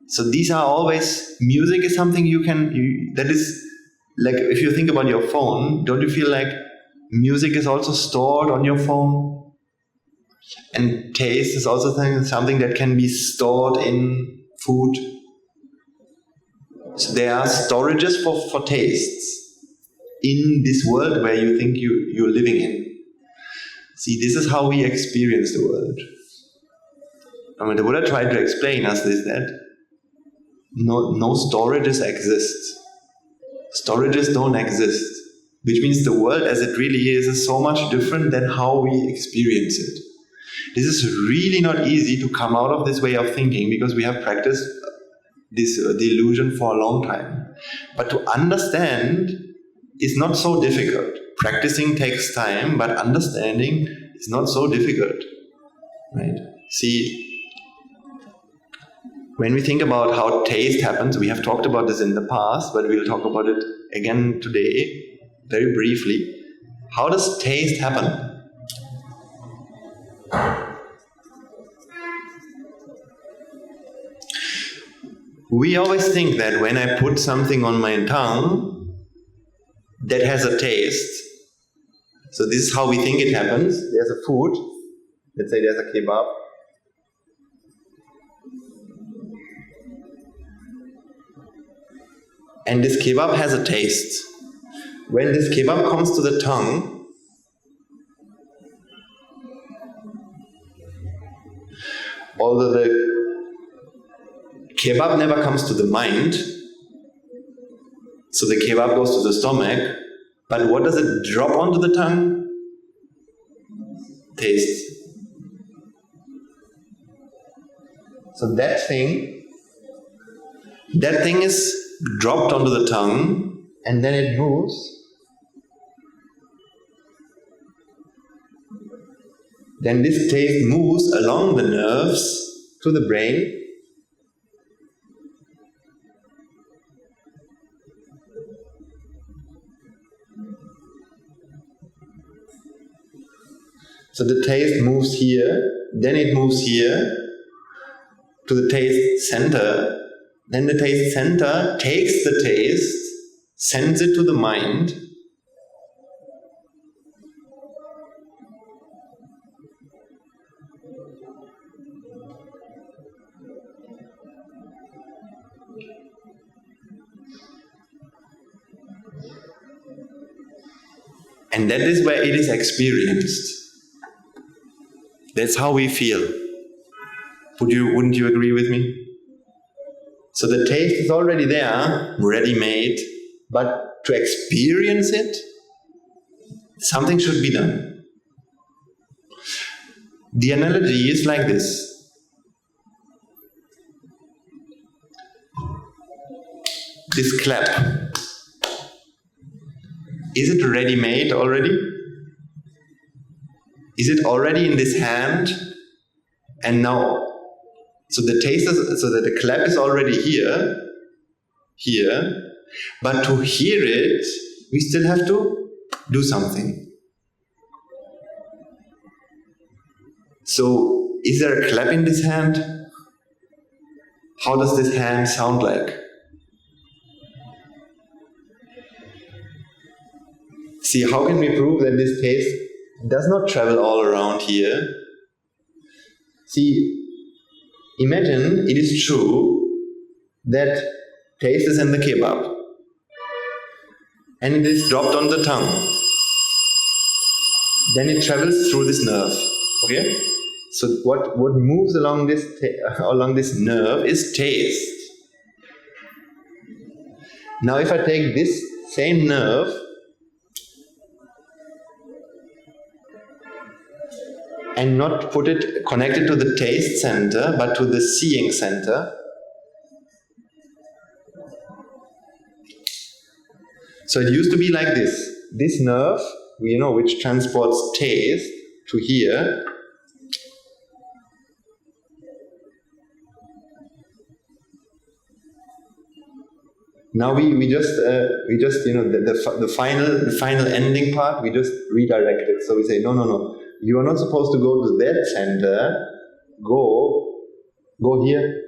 So these are always, music is something that is, like, if you think about your phone, don't you feel like music is also stored on your phone? And taste is also something that can be stored in food. So there are storages for tastes in this world where you think you're living in. See, this is how we experience the world. I mean, the Buddha tried to explain us this, that no storages exist. Storages don't exist. Which means the world as it really is so much different than how we experience it. This is really not easy to come out of this way of thinking, because we have practiced this delusion for a long time. But to understand is not so difficult. practicing takes time, but understanding is not so difficult, right? See, when we think about how taste happens, we have talked about this in the past, but we'll talk about it again today, very briefly. How does taste happen? We always think that when I put something on my tongue that has a taste, so this is how we think it happens. There's a food, let's say there's a kebab. And this kebab has a taste. When this kebab comes to the tongue, although the kebab never comes to the mind, so the kebab goes to the stomach, but what does it drop onto the tongue? Taste. So that thing is dropped onto the tongue, and then it moves. Then this taste moves along the nerves to the brain. So the taste moves here, then it moves here to the taste center. Then the taste center takes the taste, sends it to the mind. And that is where it is experienced. That's how we feel. Wouldn't you agree with me? So the taste is already there, ready-made, but to experience it, something should be done. The analogy is like this. This clap, is it ready-made already? Is it already in this hand? And now, so the taste is, so that the clap is already here, but to hear it, we still have to do something. So, is there a clap in this hand? How does this hand sound like? See, how can we prove that this taste does not travel all around here? See, imagine it is true that taste is in the kebab and it is dropped on the tongue. Then it travels through this nerve. Okay? So what moves along this nerve is taste. Now if I take this same nerve and not put it connected to the taste center, but to the seeing center. So it used to be like this. This nerve, which transports taste to here, now we just the final ending part, we just redirect it. So we say no. You are not supposed to go to that center. Go here.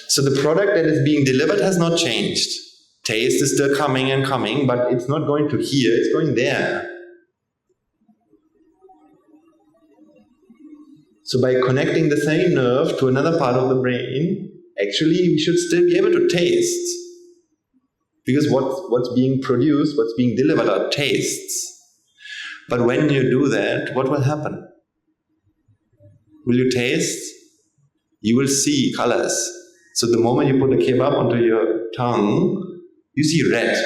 So the product that is being delivered has not changed. Taste is still coming and coming, but it's not going to here, it's going there. So by connecting the same nerve to another part of the brain, actually we should still be able to taste. Because what's being produced, what's being delivered are tastes. But when you do that, what will happen? Will you taste? You will see colors. So the moment you put a kebab onto your tongue, you see red.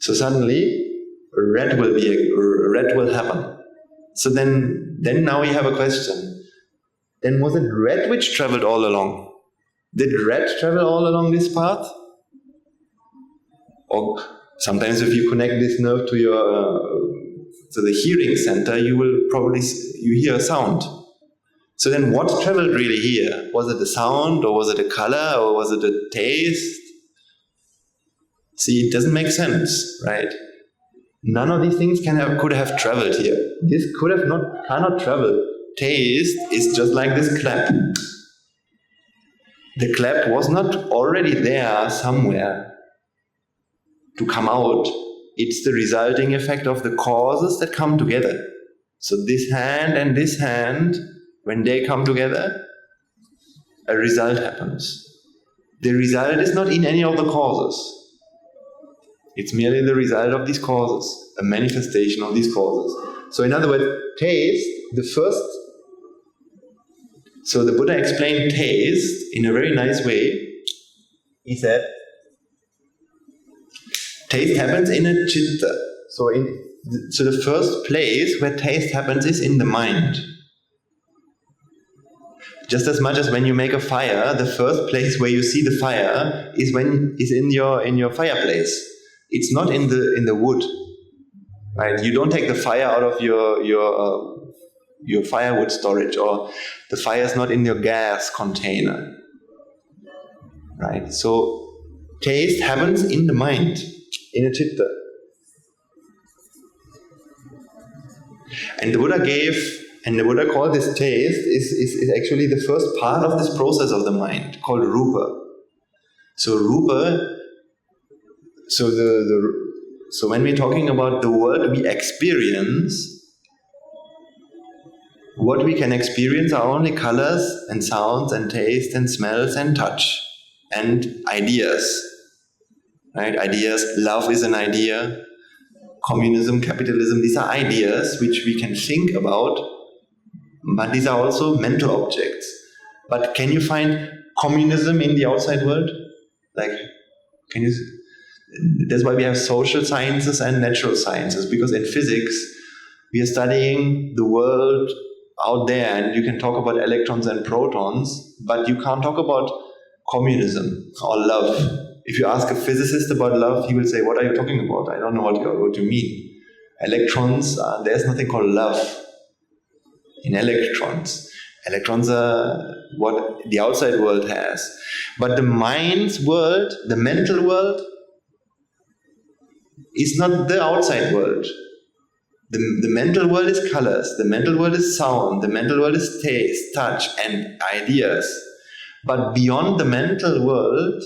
So suddenly, red will happen. So then now we have a question. Then was it red which traveled all along? Did red travel all along this path? Or sometimes if you connect this nerve to the hearing center, you will probably hear a sound. So then what traveled really here? Was it the sound, or was it a color, or was it a taste? See, it doesn't make sense, right? None of these things could have traveled here. This cannot travel. Taste is just like this clap. The clap was not already there somewhere to come out. It's the resulting effect of the causes that come together. So this hand and this hand, when they come together, a result happens. The result is not in any of the causes. It's merely the result of these causes, a manifestation of these causes. So in other words, taste, so the Buddha explained taste in a very nice way. He said, taste happens in a chitta. So the first place where taste happens is in the mind. Just as much as when you make a fire, the first place where you see the fire is in your fireplace. It's not in the wood, right? You don't take the fire out of your firewood storage, or the fire is not in your gas container, right? So taste happens in the mind, in a chitta. And the Buddha called this taste is actually the first part of this process of the mind, called rupa. So rupa, so when we're talking about the world we experience, what we can experience are only colors and sounds and taste and smells and touch and ideas, right? Ideas, love is an idea, communism, capitalism, these are ideas which we can think about, but these are also mental objects. But can you find communism in the outside world? That's why we have social sciences and natural sciences, because in physics we are studying the world out there, and you can talk about electrons and protons, but you can't talk about communism or love. If you ask a physicist about love, he will say, what are you talking about? I don't know what you mean. Electrons, there's nothing called love in electrons. Electrons are what the outside world has. But the mind's world, the mental world, is not the outside world. The mental world is colors, the mental world is sound, the mental world is taste, touch, and ideas. But beyond the mental world,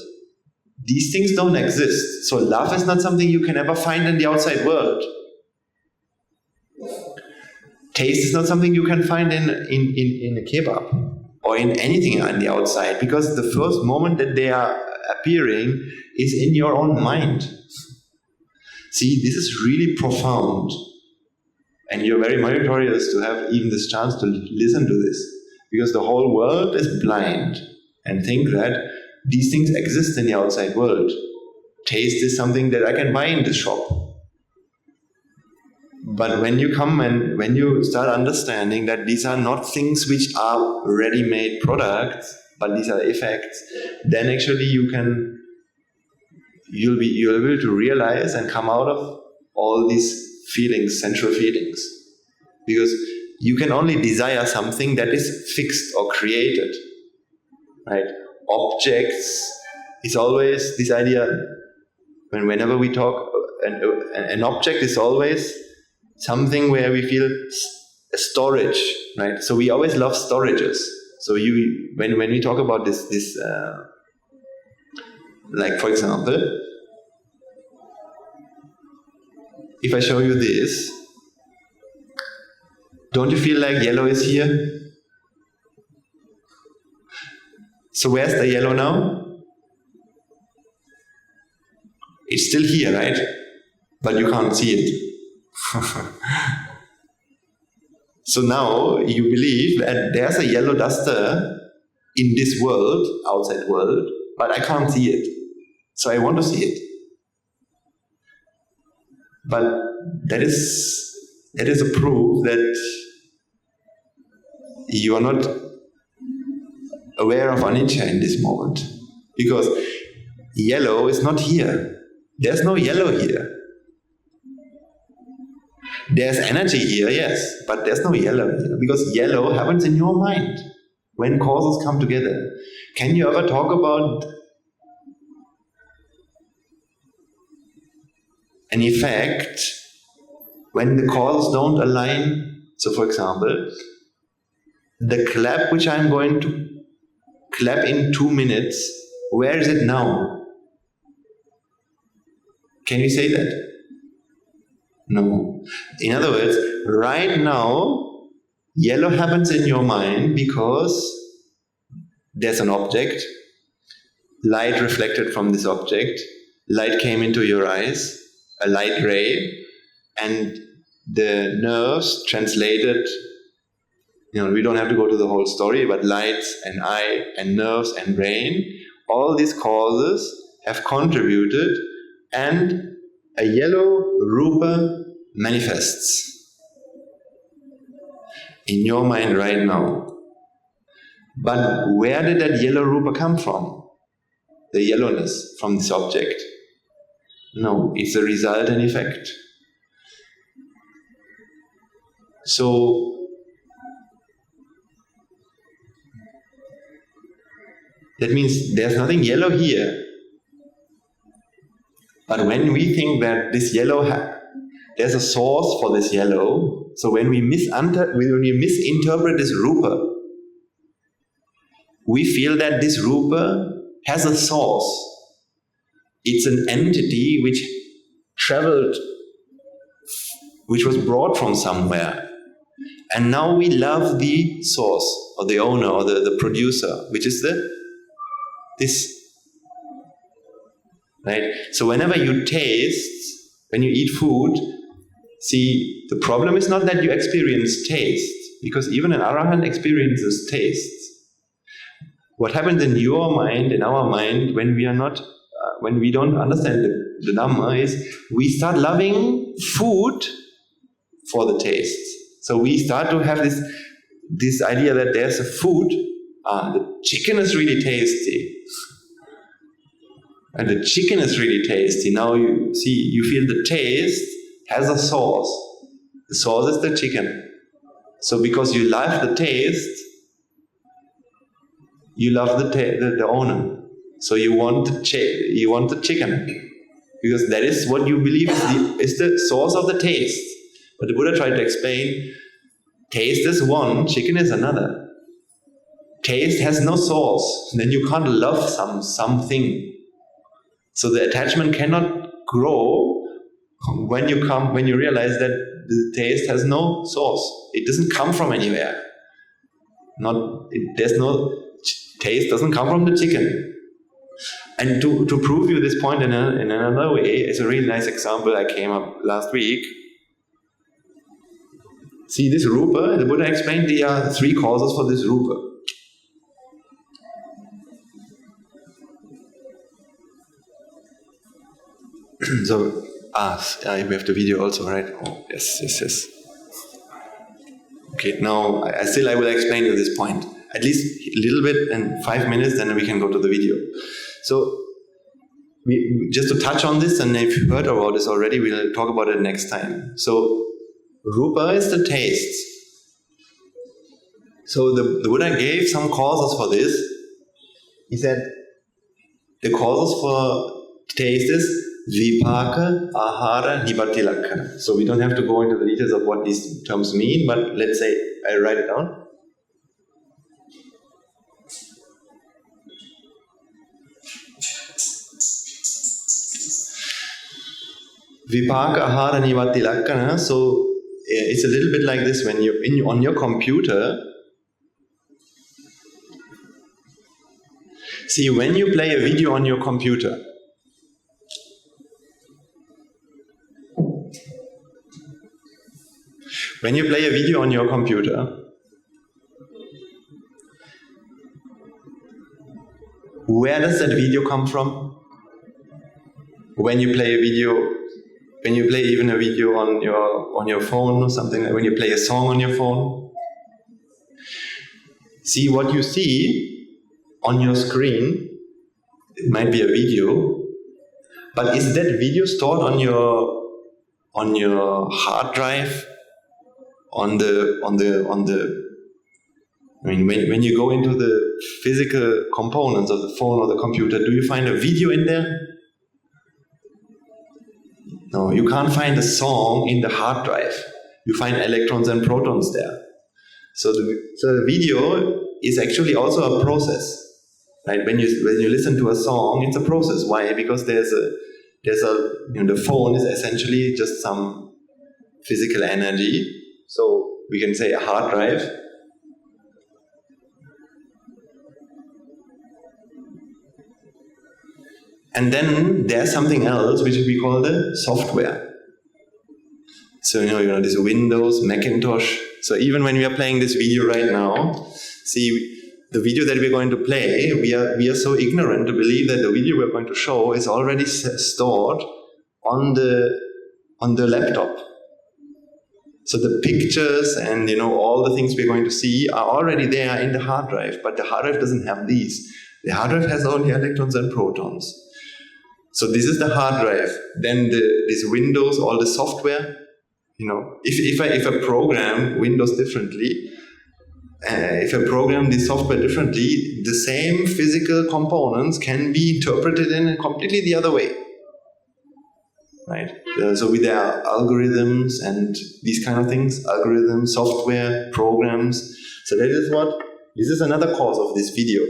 these things don't exist. So love is not something you can ever find in the outside world. Taste is not something you can find in a kebab or in anything on the outside, because the first moment that they are appearing is in your own mind. See, this is really profound. And you're very meritorious to have even this chance to listen to this, because the whole world is blind and think that these things exist in the outside world. Taste is something that I can buy in the shop. But when you come and when you start understanding that these are not things which are ready-made products, but these are effects, then actually you'll be able to realize and come out of all these feelings, sensual feelings. Because you can only desire something that is fixed or created, right? Objects is always this idea, whenever we talk, an object is always something where we feel a storage, right? So we always love storages. So when we talk about this like for example, if I show you this, don't you feel like yellow is here? So where's the yellow now? It's still here, right? But you can't see it. So now you believe that there's a yellow duster in this world, outside world, but I can't see it. So I want to see it. But that is a proof that you are not aware of anicca in this moment. Because yellow is not here. There's no yellow here. There's energy here, yes, but there's no yellow here. Because yellow happens in your mind when causes come together. Can you ever talk about an effect when the causes don't align? So for example, the clap which I'm going to clap in 2 minutes, where is it now? Can you say that? No. In other words, right now, yellow happens in your mind because there's an object, light reflected from this object, light came into your eyes, a light ray, and the nerves translated, we don't have to go to the whole story, but lights and eye and nerves and brain, all these causes have contributed, and a yellow rupa manifests in your mind right now. But where did that yellow rupa come from? The yellowness from this object? No, it's a result and effect. So, that means there's nothing yellow here. But when we think that this yellow, there's a source for this yellow, so when we misinterpret this rupa, we feel that this rupa has a source. It's an entity which traveled, which was brought from somewhere. And now we love the source, or the owner, or the producer, which is this. Right? So whenever you taste, when you eat food, see, the problem is not that you experience taste, because even an arahant experiences taste. What happens in your mind, in our mind, when we are not, when we don't understand the Dhamma, is we start loving food for the taste. So we start to have this idea that there's a food. The chicken is really tasty. And the chicken is really tasty. Now you feel the taste has a source. The source is the chicken. So because you love the taste, you love the owner. So you want the chicken. Because that is what you believe is the source of the taste. But the Buddha tried to explain, taste is one, chicken is another. Taste has no source. Then you can't love something. So the attachment cannot grow when you realize that the taste has no source. It doesn't come from anywhere. Taste doesn't come from the chicken. And to prove you this point in another way, is a really nice example I came up last week. See this rupa, the Buddha explained there are 3 causes for this rupa. So, we have the video also, right? Oh, yes. Okay, now I will explain you this point. At least a little bit in 5 minutes, then we can go to the video. So, just to touch on this, and if you've heard about this already, we'll talk about it next time. So, rupa is the taste. So the Buddha gave some causes for this. He said, the causes for taste is vipaka, ahara, nibati lakkana. So we don't have to go into the details of what these terms mean, but let's say I write it down. Vipaka, ahara, nibati lakkana. So it's a little bit like this when you're on your computer. See, when you play a video on your computer, where does that video come from? When you play even a video on your phone or something, like when you play a song on your phone, see, what you see on your screen, it might be a video, but is that video stored on your hard drive, on the I mean, when you go into the physical components of the phone or the computer, do you find a video in there? No, you can't find a song in the hard drive. You find electrons and protons there. So the video is actually also a process, right? When you listen to a song, it's a process. Why? Because there's a the phone is essentially just some physical energy. So we can say a hard drive. And then there's something else which we call the software. So you know this Windows, Macintosh. So even when we are playing this video right now, see the video that we're going to play, we are so ignorant to believe that the video we're going to show is already stored on the laptop. So the pictures and all the things we're going to see are already there in the hard drive, but the hard drive doesn't have these. The hard drive has only electrons and protons. So this is the hard drive. Then this Windows, all the software. If I program Windows differently, if I program the software differently, the same physical components can be interpreted in a completely the other way. Right? So with their algorithms and these kind of things, algorithms, software, programs. So this is another cause of this video.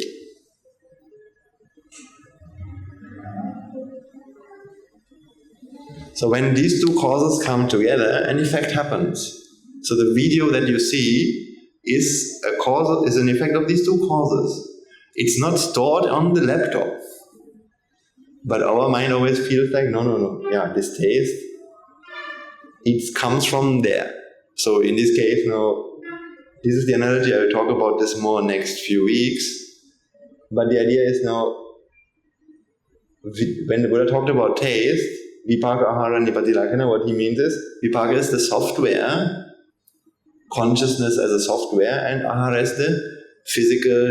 So when these two causes come together, an effect happens. So the video that you see is an effect of these two causes. It's not stored on the laptop. But our mind always feels like, no. Yeah, this taste, it comes from there. So in this case, this is the analogy. I will talk about this more next few weeks. But the idea is when the Buddha talked about taste, Vipaka Ahara Nipatilakkhana, what he means is, Vipaka is the software, consciousness as a software, and Ahara is the physical,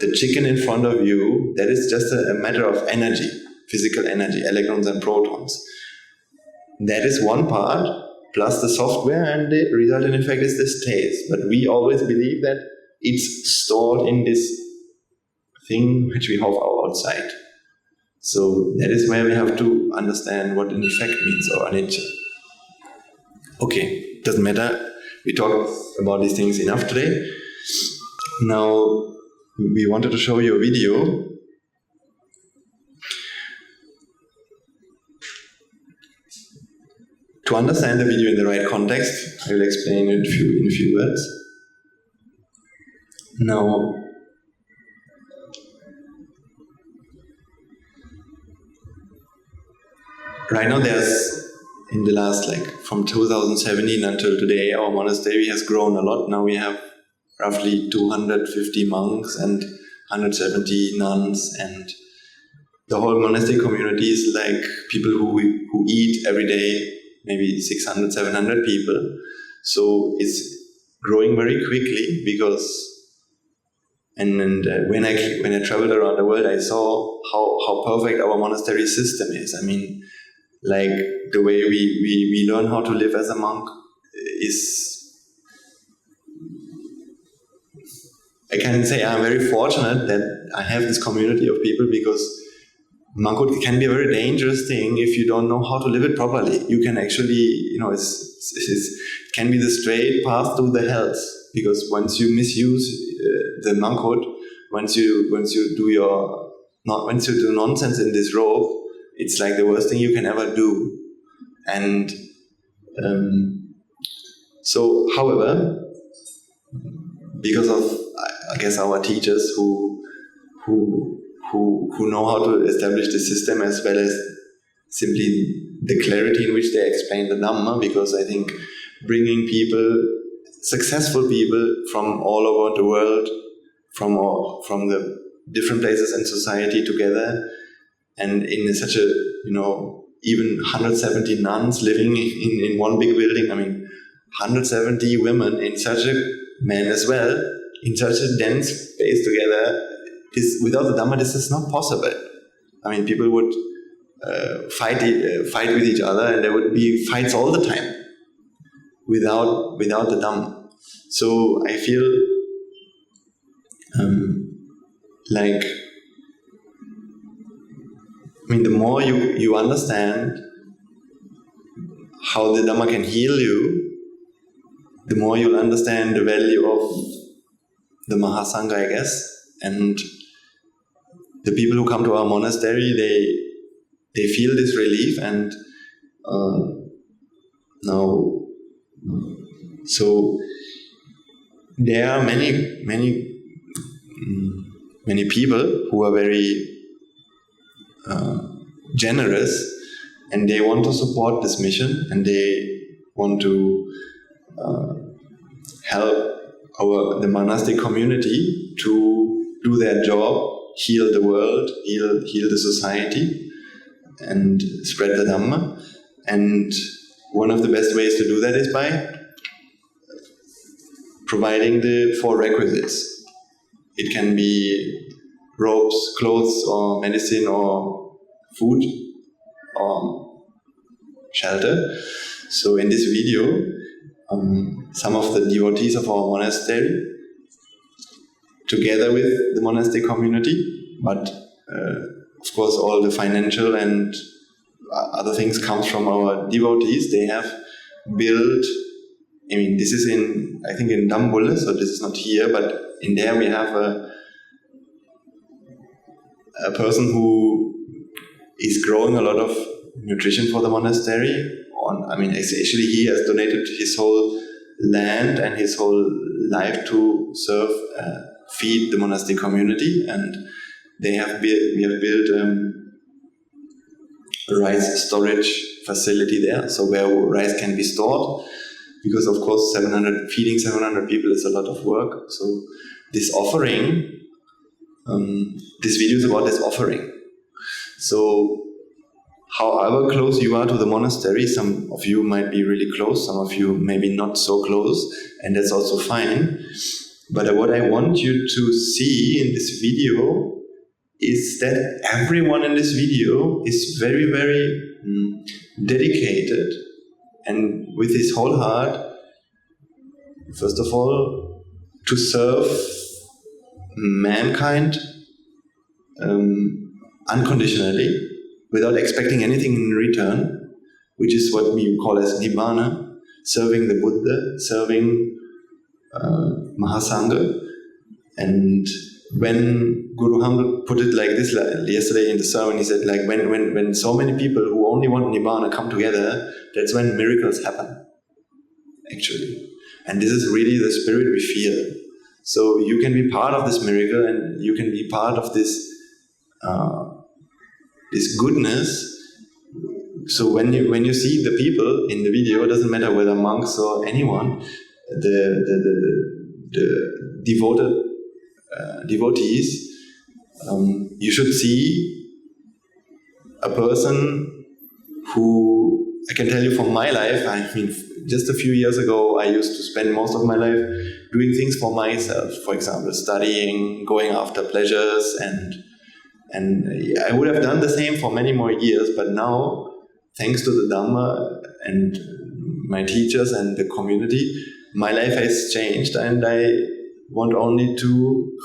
the chicken in front of you, that is just a matter of energy, physical energy, electrons and protons. That is one part, plus the software, and the resultant effect is this taste. But we always believe that it's stored in this thing which we have outside. So that is where we have to understand what an effect means, or a nature. Okay, doesn't matter. We talked about these things enough today. Now, we wanted to show you a video. To understand the video in the right context, I will explain it in a few words. Now, right now in the last, from 2017 until today, our monastery has grown a lot. Now we have roughly 250 monks and 170 nuns, and the whole monastic community is like people who eat every day, maybe 600, 700 people. So it's growing very quickly because, when I traveled around the world, I saw how perfect our monastery system is. I mean, the way we learn how to live as a monk is, I can say I'm very fortunate that I have this community of people, because monkhood can be a very dangerous thing if you don't know how to live it properly. You can actually, it can be the straight path to the hells, because once you misuse the monkhood, once you do nonsense in this robe, it's like the worst thing you can ever do. And so, however, because of, I guess, our teachers who know how to establish the system, as well as simply the clarity in which they explain the Dhamma, because I think bringing successful people from all over the world, from the different places in society together, and in such a, even 170 nuns living in one big building, 170 women in such a man as well, in such a dense space together. Without the Dhamma, this is not possible. I mean, people would fight with each other, and there would be fights all the time without the Dhamma. So I feel like, I mean, the more you understand how the Dhamma can heal you, the more you'll understand the value of the Mahasangha, I guess. And the people who come to our monastery, they feel this relief, and now, so there are many people who are very generous, and they want to support this mission, and they want to help the monastic community to do their job, heal the world, heal the society, and spread the Dhamma. And one of the best ways to do that is by providing the 4 requisites. It can be robes, clothes, or medicine, or food, or shelter. So in this video, some of the devotees of our monastery, together with the monastic community, but of course all the financial and other things comes from our devotees. They have built, I mean, this is I think in Dambulla, so this is not here, but in there we have a person who is growing a lot of nutrition for the monastery. Actually he has donated his whole land and his whole life to serve, feed the monastic community, and we have built a rice storage facility there, so where rice can be stored, because of course feeding 700 people is a lot of work. So this offering, this video is about this offering. So however close you are to the monastery, some of you might be really close, some of you maybe not so close, and that's also fine. But what I want you to see in this video is that everyone in this video is very, very dedicated, and with his whole heart, first of all, to serve mankind unconditionally, without expecting anything in return, which is what we call as Nibbana, serving the Buddha, serving Mahasangha. And when Guru Hangul put it like this yesterday in the sermon, he said, like, when so many people who only want Nibbana come together, that's when miracles happen, actually. And this is really the spirit we feel. So you can be part of this miracle, and you can be part of this this goodness. So when you see the people in the video, it doesn't matter whether monks or anyone, the devotees, you should see a person who, I can tell you from my life, I mean, just a few years ago, I used to spend most of my life doing things for myself. For example, studying, going after pleasures, and I would have done the same for many more years, but now, thanks to the Dhamma and my teachers and the community, my life has changed, and I want only to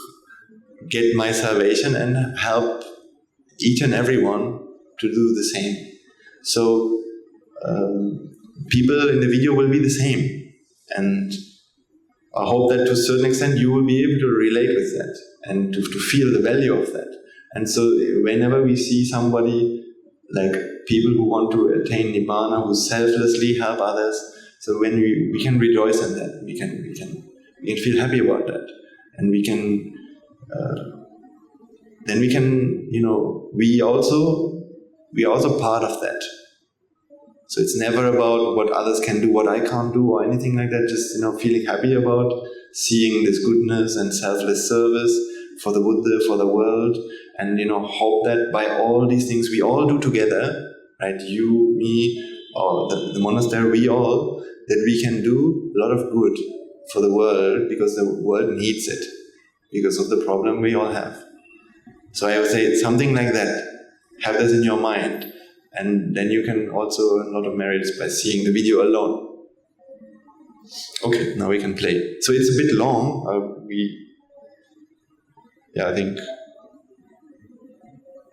get my salvation and help each and everyone to do the same. So people in the video will be the same, and I hope that to a certain extent you will be able to relate with that and to feel the value of that. And so whenever we see somebody, like people who want to attain Nibbana, who selflessly help others, so when we can rejoice in that, we can feel happy about that, and we can then we can, we are also part of that. So it's never about what others can do, what I can't do, or anything like that. Just feeling happy about seeing this goodness and selfless service for the Buddha, for the world, and hope that by all these things we all do together, right? You, me, or the monastery, we all, that we can do a lot of good for the world because the world needs it, because of the problem we all have. So I would say it's something like that. Have this in your mind. And then you can also earn a lot of merits by seeing the video alone. Okay, now we can play. So it's a bit long. I think...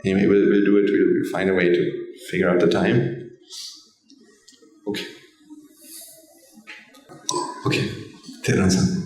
Anyway, we'll do it. We'll find a way to figure out the time. Okay. Okay. テランさん。